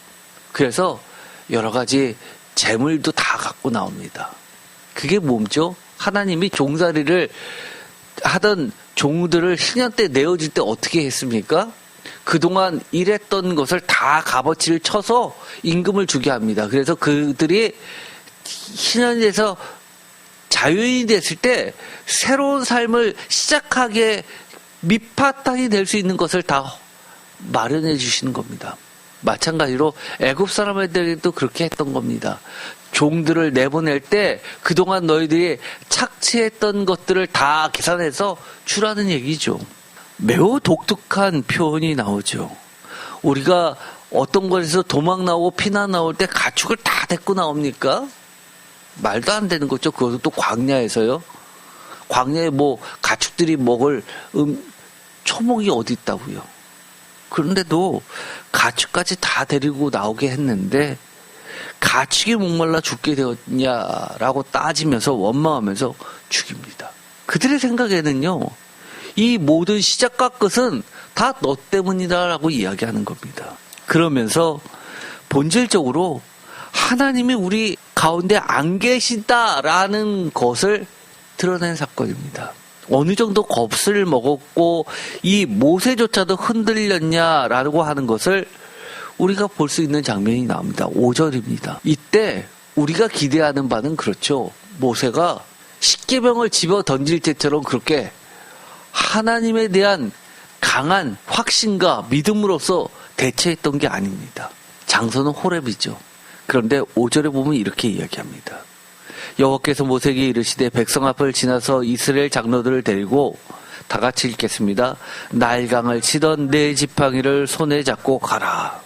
그래서 여러 가지 재물도 다 갖고 나옵니다. 그게 뭐죠? 하나님이 종살이를 하던 종들을 신년 때 내어줄 때 어떻게 했습니까? 그동안 일했던 것을 다 값어치를 쳐서 임금을 주게 합니다. 그래서 그들이 신년에서 자유인이 됐을 때 새로운 삶을 시작하게 밑바탕이 될 수 있는 것을 다 마련해 주시는 겁니다. 마찬가지로 애굽 사람들도 그렇게 했던 겁니다. 종들을 내보낼 때 그동안 너희들이 착취했던 것들을 다 계산해서 주라는 얘기죠. 매우 독특한 표현이 나오죠. 우리가 어떤 곳에서 도망 나오고 피난 나올 때 가축을 다 데리고 나옵니까? 말도 안 되는 거죠. 그것도 또 광야에서요. 광야에 뭐 가축들이 먹을 초목이 어디 있다고요. 그런데도 가축까지 다 데리고 나오게 했는데 가축이 목말라 죽게 되었냐라고 따지면서 원망하면서 죽입니다. 그들의 생각에는요. 이 모든 시작과 끝은 다 너 때문이다라고 이야기하는 겁니다. 그러면서 본질적으로 하나님이 우리 가운데 안 계신다라는 것을 드러낸 사건입니다. 어느 정도 겁을 먹었고 이 모세조차도 흔들렸냐라고 하는 것을 우리가 볼 수 있는 장면이 나옵니다. 5절입니다. 이때 우리가 기대하는 바는 그렇죠. 모세가 십계명을 집어 던질 때처럼 그렇게 하나님에 대한 강한 확신과 믿음으로써 대처했던 게 아닙니다. 장소는 호렙이죠. 그런데 5절에 보면 이렇게 이야기합니다. 여호와께서 모세에게 이르시되 백성 앞을 지나서 이스라엘 장로들을 데리고 다 같이 읽겠습니다. 나일강을 치던 네 지팡이를 손에 잡고 가라.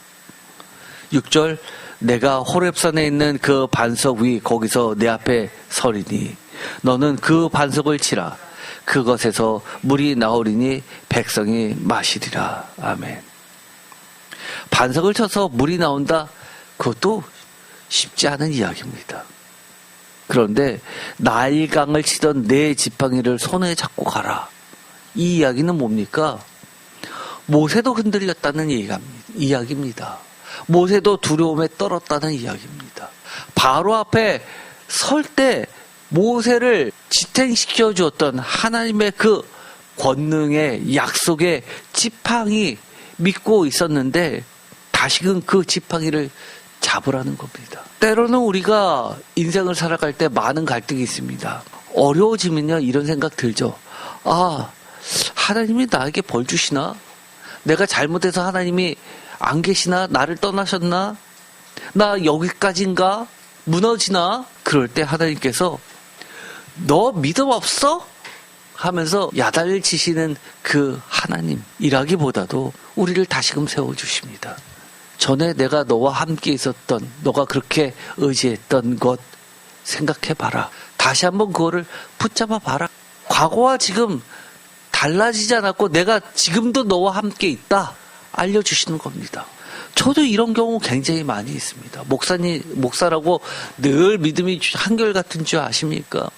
6절 내가 호렙산에 있는 그 반석 위 거기서 내 앞에 서리니 너는 그 반석을 치라. 그것에서 물이 나오리니 백성이 마시리라. 아멘. 반석을 쳐서 물이 나온다. 그것도 쉽지 않은 이야기입니다. 그런데 나일강을 치던 네 지팡이를 손에 잡고 가라. 이 이야기는 뭡니까? 모세도 흔들렸다는 이야기입니다. 모세도 두려움에 떨었다는 이야기입니다. 바로 앞에 설 때 모세를 지탱시켜 주었던 하나님의 그 권능의 약속의 지팡이 믿고 있었는데 다시금 그 지팡이를 잡으라는 겁니다. 때로는 우리가 인생을 살아갈 때 많은 갈등이 있습니다. 어려워지면요 이런 생각 들죠. 아, 하나님이 나에게 벌 주시나? 내가 잘못해서 하나님이 안 계시나? 나를 떠나셨나? 나 여기까지인가? 무너지나? 그럴 때 하나님께서 너 믿음 없어? 하면서 야단을 치시는 그 하나님이라기보다도 우리를 다시금 세워주십니다. 전에 내가 너와 함께 있었던, 너가 그렇게 의지했던 것 생각해봐라. 다시 한번 그거를 붙잡아봐라. 과거와 지금 달라지지 않았고 내가 지금도 너와 함께 있다. 알려주시는 겁니다. 저도 이런 경우 굉장히 많이 있습니다. 목사라고 늘 믿음이 한결같은 줄 아십니까?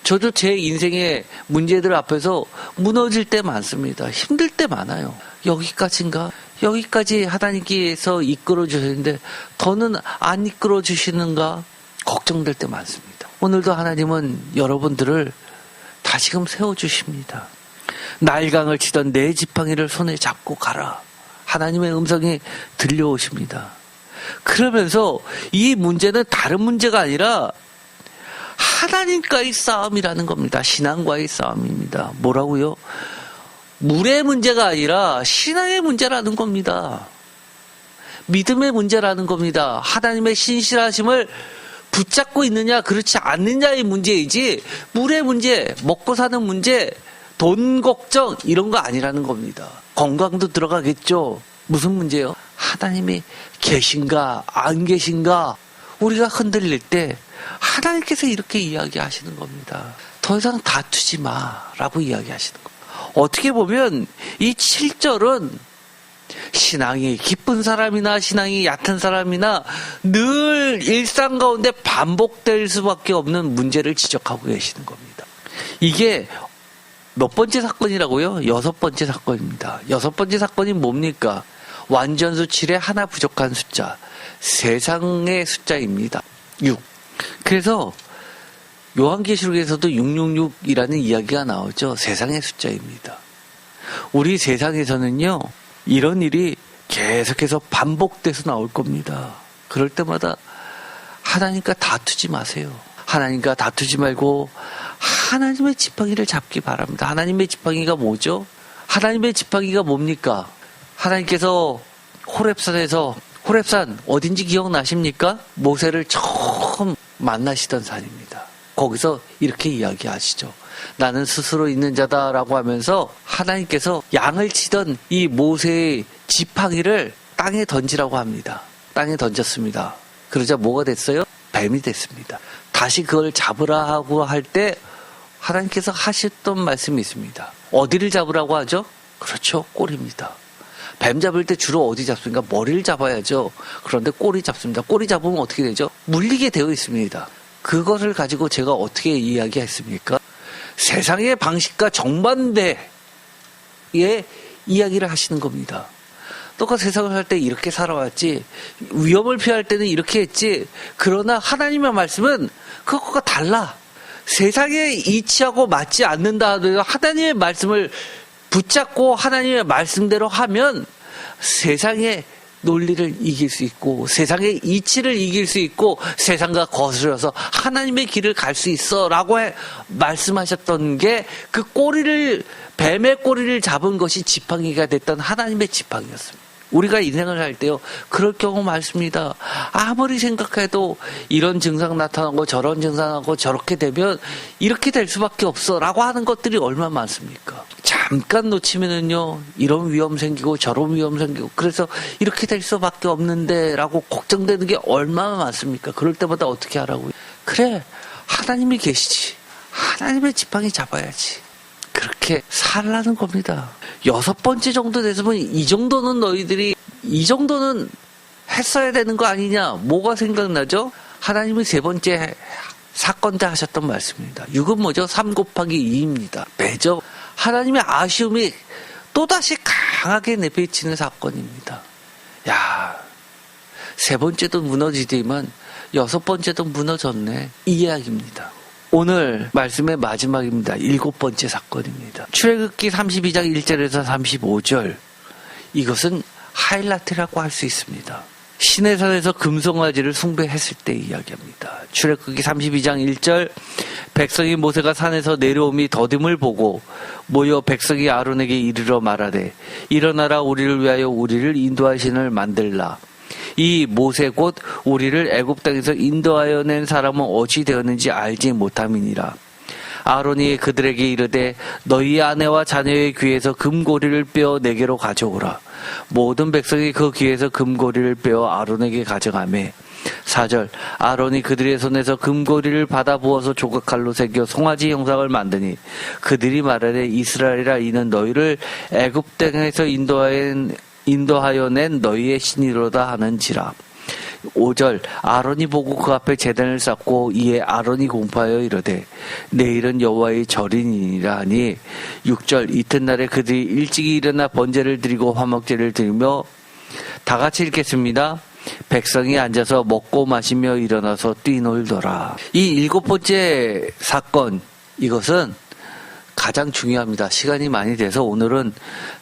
저도 제 인생의 문제들 앞에서 무너질 때 많습니다. 힘들 때 많아요. 여기까지인가? 여기까지 하나님께서 이끌어 주셨는데 더는 안 이끌어 주시는가? 걱정될 때 많습니다. 오늘도 하나님은 여러분들을 다시금 세워주십니다. 나일강을 치던 네 지팡이를 손에 잡고 가라. 하나님의 음성이 들려오십니다. 그러면서 이 문제는 다른 문제가 아니라 하나님과의 싸움이라는 겁니다. 신앙과의 싸움입니다. 뭐라고요? 물의 문제가 아니라 신앙의 문제라는 겁니다. 믿음의 문제라는 겁니다. 하나님의 신실하심을 붙잡고 있느냐 그렇지 않느냐의 문제이지 물의 문제, 먹고 사는 문제, 돈 걱정 이런 거 아니라는 겁니다. 건강도 들어가겠죠. 무슨 문제요? 하나님이 계신가 안 계신가 우리가 흔들릴 때 하나님께서 이렇게 이야기하시는 겁니다. 더 이상 다투지 마라고 이야기하시는 겁니다. 어떻게 보면 이 7절은 신앙이 깊은 사람이나 신앙이 얕은 사람이나 늘 일상 가운데 반복될 수밖에 없는 문제를 지적하고 계시는 겁니다. 이게 몇 번째 사건이라고요? 6번째 사건입니다. 6번째 사건이 뭡니까? 완전수 7에 하나 부족한 숫자. 세상의 숫자입니다. 6. 그래서 요한계시록에서도 666이라는 이야기가 나오죠. 세상의 숫자입니다. 우리 세상에서는요, 이런 일이 계속해서 반복돼서 나올 겁니다. 그럴 때마다 하나님과 다투지 마세요. 하나님과 다투지 말고 하나님의 지팡이를 잡기 바랍니다. 하나님의 지팡이가 뭐죠? 하나님의 지팡이가 뭡니까? 하나님께서 호렙산 어딘지 기억나십니까? 모세를 처음 만나시던 산입니다. 거기서 이렇게 이야기하시죠. 나는 스스로 있는 자다라고 하면서 하나님께서 양을 치던 이 모세의 지팡이를 땅에 던지라고 합니다. 땅에 던졌습니다. 그러자 뭐가 됐어요? 뱀이 됐습니다. 다시 그걸 잡으라 하고 할 때 하나님께서 하셨던 말씀이 있습니다. 어디를 잡으라고 하죠? 그렇죠. 꼬리입니다. 뱀 잡을 때 주로 어디 잡습니까? 머리를 잡아야죠. 그런데 꼬리 잡습니다. 꼬리 잡으면 어떻게 되죠? 물리게 되어 있습니다. 그것을 가지고 제가 어떻게 이야기했습니까? 세상의 방식과 정반대의 이야기를 하시는 겁니다. 너가 세상을 살 때 이렇게 살아왔지, 위험을 피할 때는 이렇게 했지, 그러나 하나님의 말씀은 그것과 달라. 세상의 이치하고 맞지 않는다 하더라도 하나님의 말씀을 붙잡고 하나님의 말씀대로 하면 세상의 논리를 이길 수 있고 세상의 이치를 이길 수 있고 세상과 거스려서 하나님의 길을 갈 수 있어 라고 말씀하셨던 게 그 뱀의 꼬리를 잡은 것이 지팡이가 됐던 하나님의 지팡이였습니다. 우리가 인생을 할 때요, 그럴 경우 많습니다. 아무리 생각해도 이런 증상 나타나고 저런 증상하고 저렇게 되면 이렇게 될 수밖에 없어 라고 하는 것들이 얼마나 많습니까? 잠깐 놓치면은요, 이런 위험 생기고 저런 위험 생기고 그래서 이렇게 될 수밖에 없는데 라고 걱정되는 게 얼마나 많습니까? 그럴 때마다 어떻게 하라고요? 그래, 하나님이 계시지. 하나님의 지팡이 잡아야지. 그렇게 살라는 겁니다. 6번째 정도 됐으면 이 정도는 했어야 되는 거 아니냐? 뭐가 생각나죠? 하나님이 3번째 사건 때 하셨던 말씀입니다. 6은 뭐죠? 3 곱하기 2입니다. 매죠. 하나님의 아쉬움이 또다시 강하게 내비치는 사건입니다. 야, 3번째도 무너지더니만 6번째도 무너졌네. 이 이야기입니다. 오늘 말씀의 마지막입니다. 7번째 사건입니다. 출애굽기 32장 1절에서 35절. 이것은 하이라이트라고 할 수 있습니다. 시내산에서 금송아지를 숭배했을 때 이야기합니다. 출애굽기 32장 1절. 백성이 모세가 산에서 내려옴이 더딤을 보고 모여 백성이 아론에게 이르러 말하되 일어나라 우리를 위하여 우리를 인도할 신을 만들라. 이 모세 곧 우리를 애굽 땅에서 인도하여 낸 사람은 어찌 되었는지 알지 못함이니라. 아론이 그들에게 이르되 너희 아내와 자녀의 귀에서 금고리를 빼어 내게로 가져오라. 모든 백성이 그 귀에서 금고리를 빼어 아론에게 가져가매 4절. 아론이 그들의 손에서 금고리를 받아 부어서 조각칼로 새겨 송아지 형상을 만드니 그들이 말하되 이스라엘이라 이는 너희를 애굽 땅에서 인도하여 낸 너희의 신이로다 하는지라. 5절. 아론이 보고 그 앞에 제단을 쌓고 이에 아론이 공포하여 이르되 내일은 여호와의 절이니라 하니 6절. 이튿날에 그들이 일찍이 일어나 번제를 드리고 화목제를 드리며 다 같이 읽겠습니다. 백성이 앉아서 먹고 마시며 일어나서 뛰놀더라. 이 7번째 사건, 이것은 가장 중요합니다. 시간이 많이 돼서 오늘은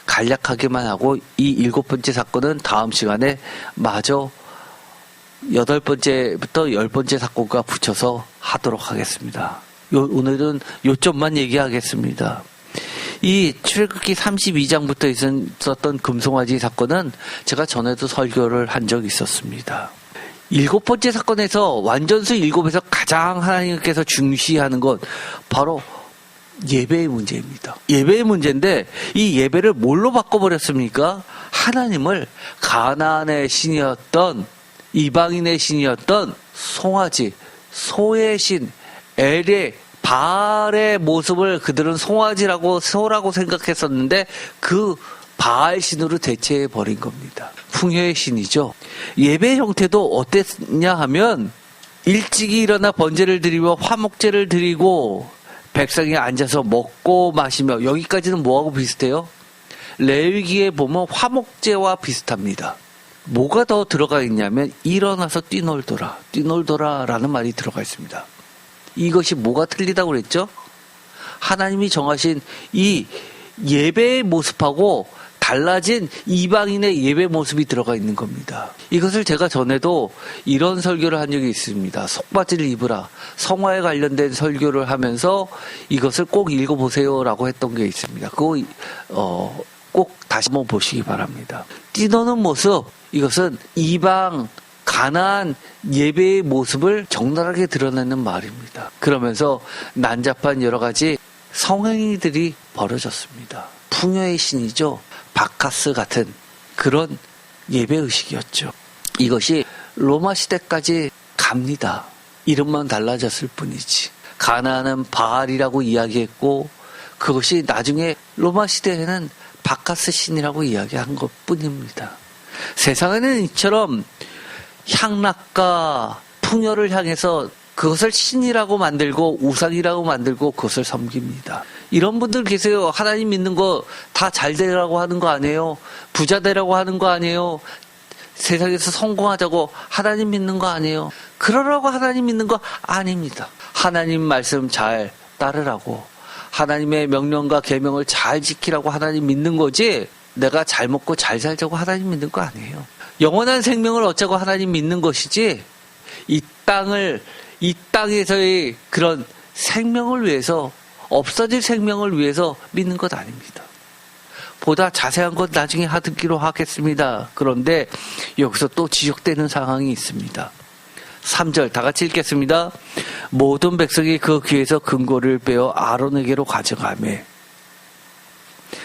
간략하게만 하고 이 7번째 사건은 다음 시간에 마저 8번째부터 10번째 사건과 붙여서 하도록 하겠습니다. 오늘은 요점만 얘기하겠습니다. 이 출애굽기 32장부터 있었던 금송아지 사건은 제가 전에도 설교를 한 적이 있었습니다. 7번째 사건에서 완전수 7에서 가장 하나님께서 중시하는 것 바로 예배의 문제입니다. 예배의 문제인데 이 예배를 뭘로 바꿔버렸습니까? 하나님을 가나안의 신이었던 이방인의 신이었던 송아지, 소의 신, 엘의 바알의 모습을 그들은 송아지라고 소라고 생각했었는데 그 바알 신으로 대체해 버린 겁니다. 풍요의 신이죠. 예배 형태도 어땠냐 하면 일찍이 일어나 번제를 드리며 화목제를 드리고 백성이 앉아서 먹고 마시며, 여기까지는 뭐하고 비슷해요? 레위기에 보면 화목제와 비슷합니다. 뭐가 더 들어가 있냐면 일어나서 뛰놀더라 라는 말이 들어가 있습니다. 이것이 뭐가 틀리다고 그랬죠? 하나님이 정하신 이 예배의 모습하고 달라진 이방인의 예배 모습이 들어가 있는 겁니다. 이것을 제가 전에도 이런 설교를 한 적이 있습니다. 속바지를 입으라, 성화에 관련된 설교를 하면서 이것을 꼭 읽어보세요 라고 했던 게 있습니다. 그거 꼭 다시 한번 보시기 바랍니다. 뛰노는 모습, 이것은 이방 가나안 예배의 모습을 적나라하게 드러내는 말입니다. 그러면서 난잡한 여러 가지 성행위들이 벌어졌습니다. 풍요의 신이죠. 바카스 같은 그런 예배의식이었죠. 이것이 로마 시대까지 갑니다. 이름만 달라졌을 뿐이지. 가나안은 바알이라고 이야기했고, 그것이 나중에 로마 시대에는 바카스 신이라고 이야기한 것 뿐입니다. 세상에는 이처럼 향락과 풍요를 향해서 그것을 신이라고 만들고 우상이라고 만들고 그것을 섬깁니다. 이런 분들 계세요. 하나님 믿는 거 다 잘 되라고 하는 거 아니에요? 부자 되라고 하는 거 아니에요? 세상에서 성공하자고 하나님 믿는 거 아니에요? 그러라고 하나님 믿는 거 아닙니다. 하나님 말씀 잘 따르라고, 하나님의 명령과 계명을 잘 지키라고 하나님 믿는 거지, 내가 잘 먹고 잘 살자고 하나님 믿는 거 아니에요. 영원한 생명을 얻자고 하나님 믿는 것이지, 이 땅에서의 그런 생명을 위해서, 없어질 생명을 위해서 믿는 것 아닙니다. 보다 자세한 건 나중에 하기로 하겠습니다. 그런데 여기서 또 지적되는 상황이 있습니다. 3절 다 같이 읽겠습니다. 모든 백성이 그 귀에서 금고를 빼어 아론에게로 가져가매.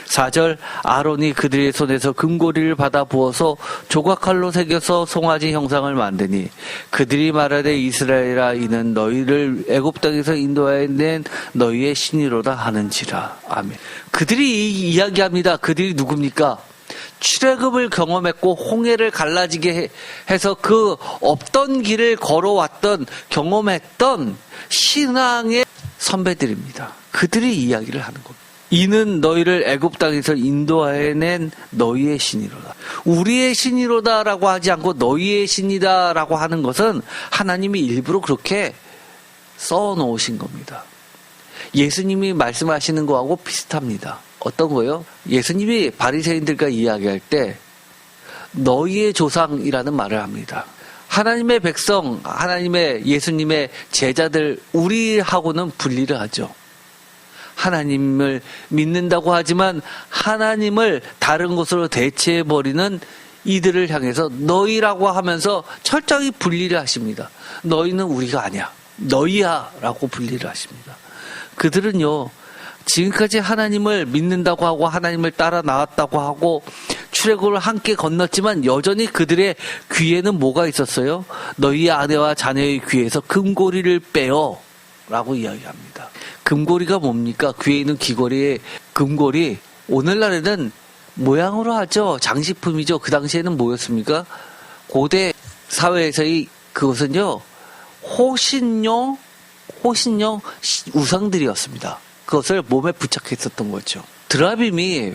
4절 아론이 그들의 손에서 금고리를 받아 부어서 조각칼로 새겨서 송아지 형상을 만드니 그들이 말하되 이스라엘아 이는 너희를 애굽 땅에서 인도하여 낸 너희의 신이로다 하는지라. 아멘. 그들이 이야기합니다. 그들이 누굽니까? 출애굽을 경험했고 홍해를 갈라지게 해서 그 없던 길을 걸어왔던, 경험했던 신앙의 선배들입니다. 그들이 이야기를 하는 겁니다. 이는 너희를 애굽 땅에서 인도하여 낸 너희의 신이로다. 우리의 신이로다라고 하지 않고 너희의 신이다라고 하는 것은 하나님이 일부러 그렇게 써놓으신 겁니다. 예수님이 말씀하시는 거하고 비슷합니다. 어떤 거요? 예수님이 바리새인들과 이야기할 때 너희의 조상이라는 말을 합니다. 하나님의 백성, 하나님의 예수님의 제자들, 우리하고는 분리를 하죠. 하나님을 믿는다고 하지만 하나님을 다른 것으로 대체해버리는 이들을 향해서 너희라고 하면서 철저히 분리를 하십니다. 너희는 우리가 아니야, 너희야 라고 분리를 하십니다. 그들은요, 지금까지 하나님을 믿는다고 하고 하나님을 따라 나왔다고 하고 출애굽을 함께 건넜지만 여전히 그들의 귀에는 뭐가 있었어요? 너희 아내와 자녀의 귀에서 금고리를 빼어 라고 이야기합니다. 금고리가 뭡니까? 귀에 있는 귀걸이의 금고리, 오늘날에는 모양으로 하죠. 장식품이죠. 그 당시에는 뭐였습니까? 고대 사회에서의 그것은요, 호신용 우상들이었습니다. 그것을 몸에 부착했었던 거죠. 드라빔이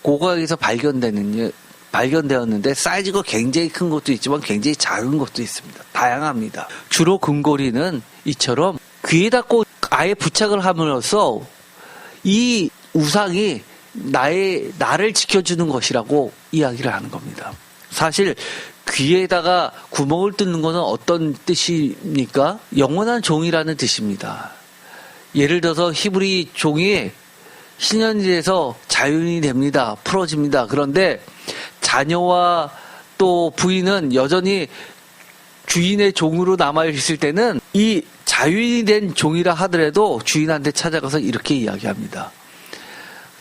고각에서 발견되었는데 사이즈가 굉장히 큰 것도 있지만 굉장히 작은 것도 있습니다. 다양합니다. 주로 금고리는 이처럼 귀에다 꼭 아예 부착을 함으로써 이 우상이 나를 지켜주는 것이라고 이야기를 하는 겁니다. 사실 귀에다가 구멍을 뚫는 것은 어떤 뜻입니까? 영원한 종이라는 뜻입니다. 예를 들어서 히브리 종이 신년이 돼서 자유인이 됩니다. 풀어집니다. 그런데 자녀와 또 부인은 여전히 주인의 종으로 남아있을 때는 이 자유인이 된 종이라 하더라도 주인한테 찾아가서 이렇게 이야기합니다.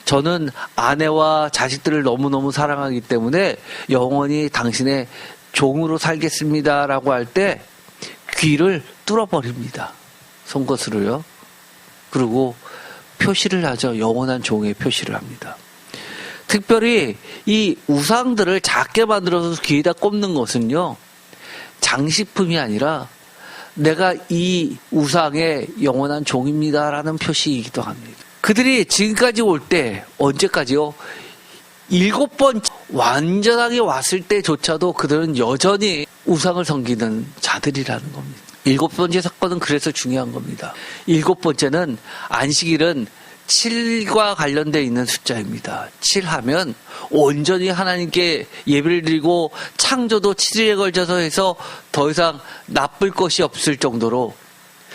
저는 아내와 자식들을 너무너무 사랑하기 때문에 영원히 당신의 종으로 살겠습니다 라고 할 때 귀를 뚫어버립니다. 송곳으로요. 그리고 표시를 하죠. 영원한 종의 표시를 합니다. 특별히 이 우상들을 작게 만들어서 귀에다 꼽는 것은요, 장식품이 아니라 내가 이 우상의 영원한 종입니다라는 표시이기도 합니다. 그들이 지금까지 올 때, 언제까지요? 7번 완전하게 왔을 때조차도 그들은 여전히 우상을 섬기는 자들이라는 겁니다. 7번째 사건은 그래서 중요한 겁니다. 7번째는 안식일은 7과 관련되어 있는 숫자입니다. 7하면 온전히 하나님께 예배를 드리고 창조도 7일에 걸쳐서 해서 더 이상 나쁠 것이 없을 정도로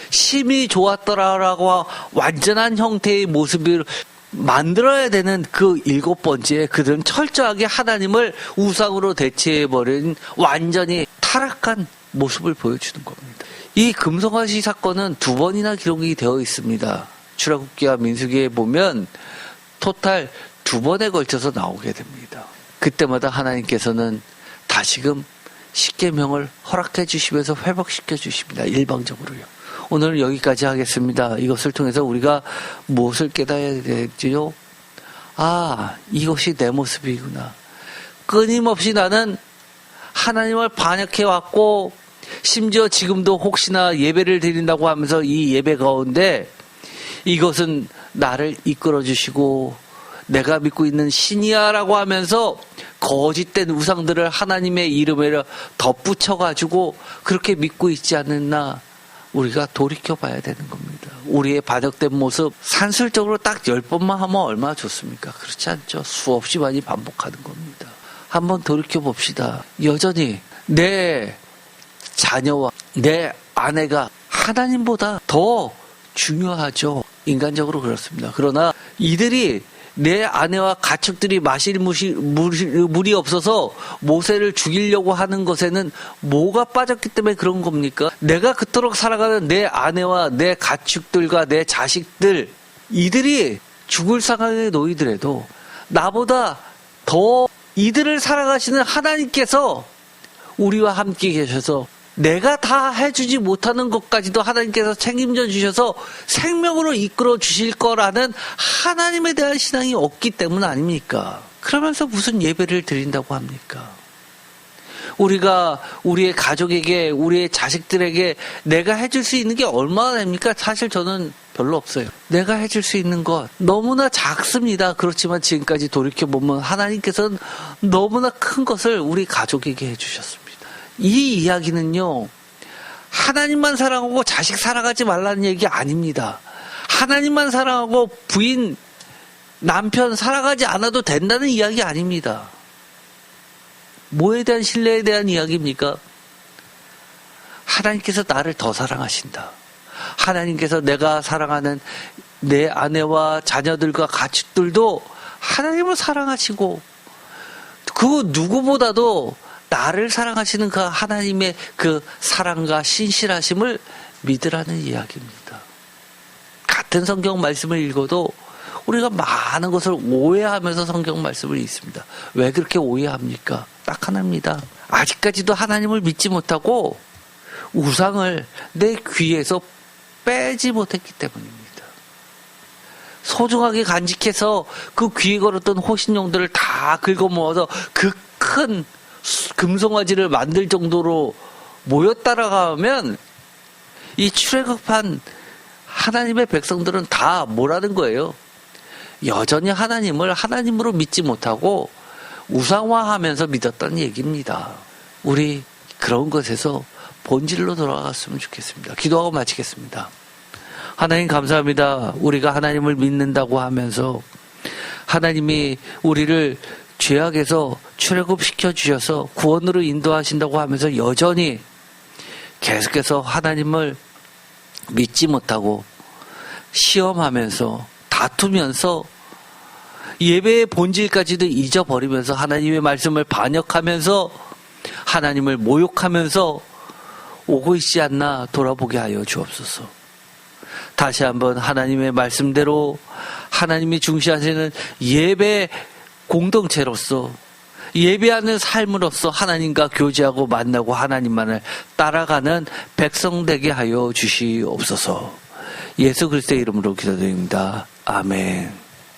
심히 좋았더라라고 완전한 형태의 모습을 만들어야 되는 그 7번째에 그들은 철저하게 하나님을 우상으로 대체해버린 완전히 타락한 모습을 보여주는 겁니다. 이 금송아지 사건은 2번이나 기록이 되어 있습니다. 출애굽기와 민수기에 보면 토탈 2번에 걸쳐서 나오게 됩니다. 그때마다 하나님께서는 다시금 십계명을 허락해 주시면서 회복시켜 주십니다. 일방적으로요. 오늘은 여기까지 하겠습니다. 이것을 통해서 우리가 무엇을 깨달아야 될지요? 이것이 내 모습이구나. 끊임없이 나는 하나님을 반역해 왔고, 심지어 지금도 혹시나 예배를 드린다고 하면서 이 예배 가운데 이것은 나를 이끌어 주시고 내가 믿고 있는 신이야라고 하면서 거짓된 우상들을 하나님의 이름에 덧붙여가지고 그렇게 믿고 있지 않느냐, 우리가 돌이켜봐야 되는 겁니다. 우리의 반역된 모습 산술적으로 딱 10번만 하면 얼마나 좋습니까? 그렇지 않죠. 수없이 많이 반복하는 겁니다. 한번 돌이켜봅시다. 여전히 내 자녀와 내 아내가 하나님보다 더 중요하죠. 인간적으로 그렇습니다. 그러나 이들이 내 아내와 가축들이 마실 물이 없어서 모세를 죽이려고 하는 것에는 뭐가 빠졌기 때문에 그런 겁니까? 내가 그토록 살아가는 내 아내와 내 가축들과 내 자식들, 이들이 죽을 상황에 놓이더라도 나보다 더 이들을 살아가시는 하나님께서 우리와 함께 계셔서 내가 다 해주지 못하는 것까지도 하나님께서 책임져 주셔서 생명으로 이끌어 주실 거라는 하나님에 대한 신앙이 없기 때문 아닙니까? 그러면서 무슨 예배를 드린다고 합니까? 우리가 우리의 가족에게, 우리의 자식들에게 내가 해줄 수 있는 게 얼마나 됩니까? 사실 저는 별로 없어요. 내가 해줄 수 있는 것 너무나 작습니다. 그렇지만 지금까지 돌이켜보면 하나님께서는 너무나 큰 것을 우리 가족에게 해주셨습니다. 이 이야기는요, 하나님만 사랑하고 자식 사랑하지 말라는 얘기 아닙니다. 하나님만 사랑하고 부인, 남편 사랑하지 않아도 된다는 이야기 아닙니다. 뭐에 대한 신뢰에 대한 이야기입니까? 하나님께서 나를 더 사랑하신다. 하나님께서 내가 사랑하는 내 아내와 자녀들과 가축들도 하나님을 사랑하시고 그 누구보다도 나를 사랑하시는 그 하나님의 그 사랑과 신실하심을 믿으라는 이야기입니다. 같은 성경 말씀을 읽어도 우리가 많은 것을 오해하면서 성경 말씀을 읽습니다. 왜 그렇게 오해합니까? 딱 하나입니다. 아직까지도 하나님을 믿지 못하고 우상을 내 귀에서 빼지 못했기 때문입니다. 소중하게 간직해서 그 귀에 걸었던 호신용들을 다 긁어모아서 그 큰 금송아지를 만들 정도로 모였다라고 이 출애굽한 하나님의 백성들은 다 뭐라는 거예요? 여전히 하나님을 하나님으로 믿지 못하고 우상화하면서 믿었다는 얘기입니다. 우리 그런 것에서 본질로 돌아갔으면 좋겠습니다. 기도하고 마치겠습니다. 하나님 감사합니다. 우리가 하나님을 믿는다고 하면서 하나님이 우리를 죄악에서 출애굽시켜 주셔서 구원으로 인도하신다고 하면서 여전히 계속해서 하나님을 믿지 못하고 시험하면서 다투면서 예배의 본질까지도 잊어버리면서 하나님의 말씀을 반역하면서 하나님을 모욕하면서 오고 있지 않나 돌아보게 하여 주옵소서. 다시 한번 하나님의 말씀대로 하나님이 중시하시는 예배 공동체로서 예배하는 삶으로서 하나님과 교제하고 만나고 하나님만을 따라가는 백성 되게 하여 주시옵소서. 예수 그리스도의 이름으로 기도드립니다. 아멘.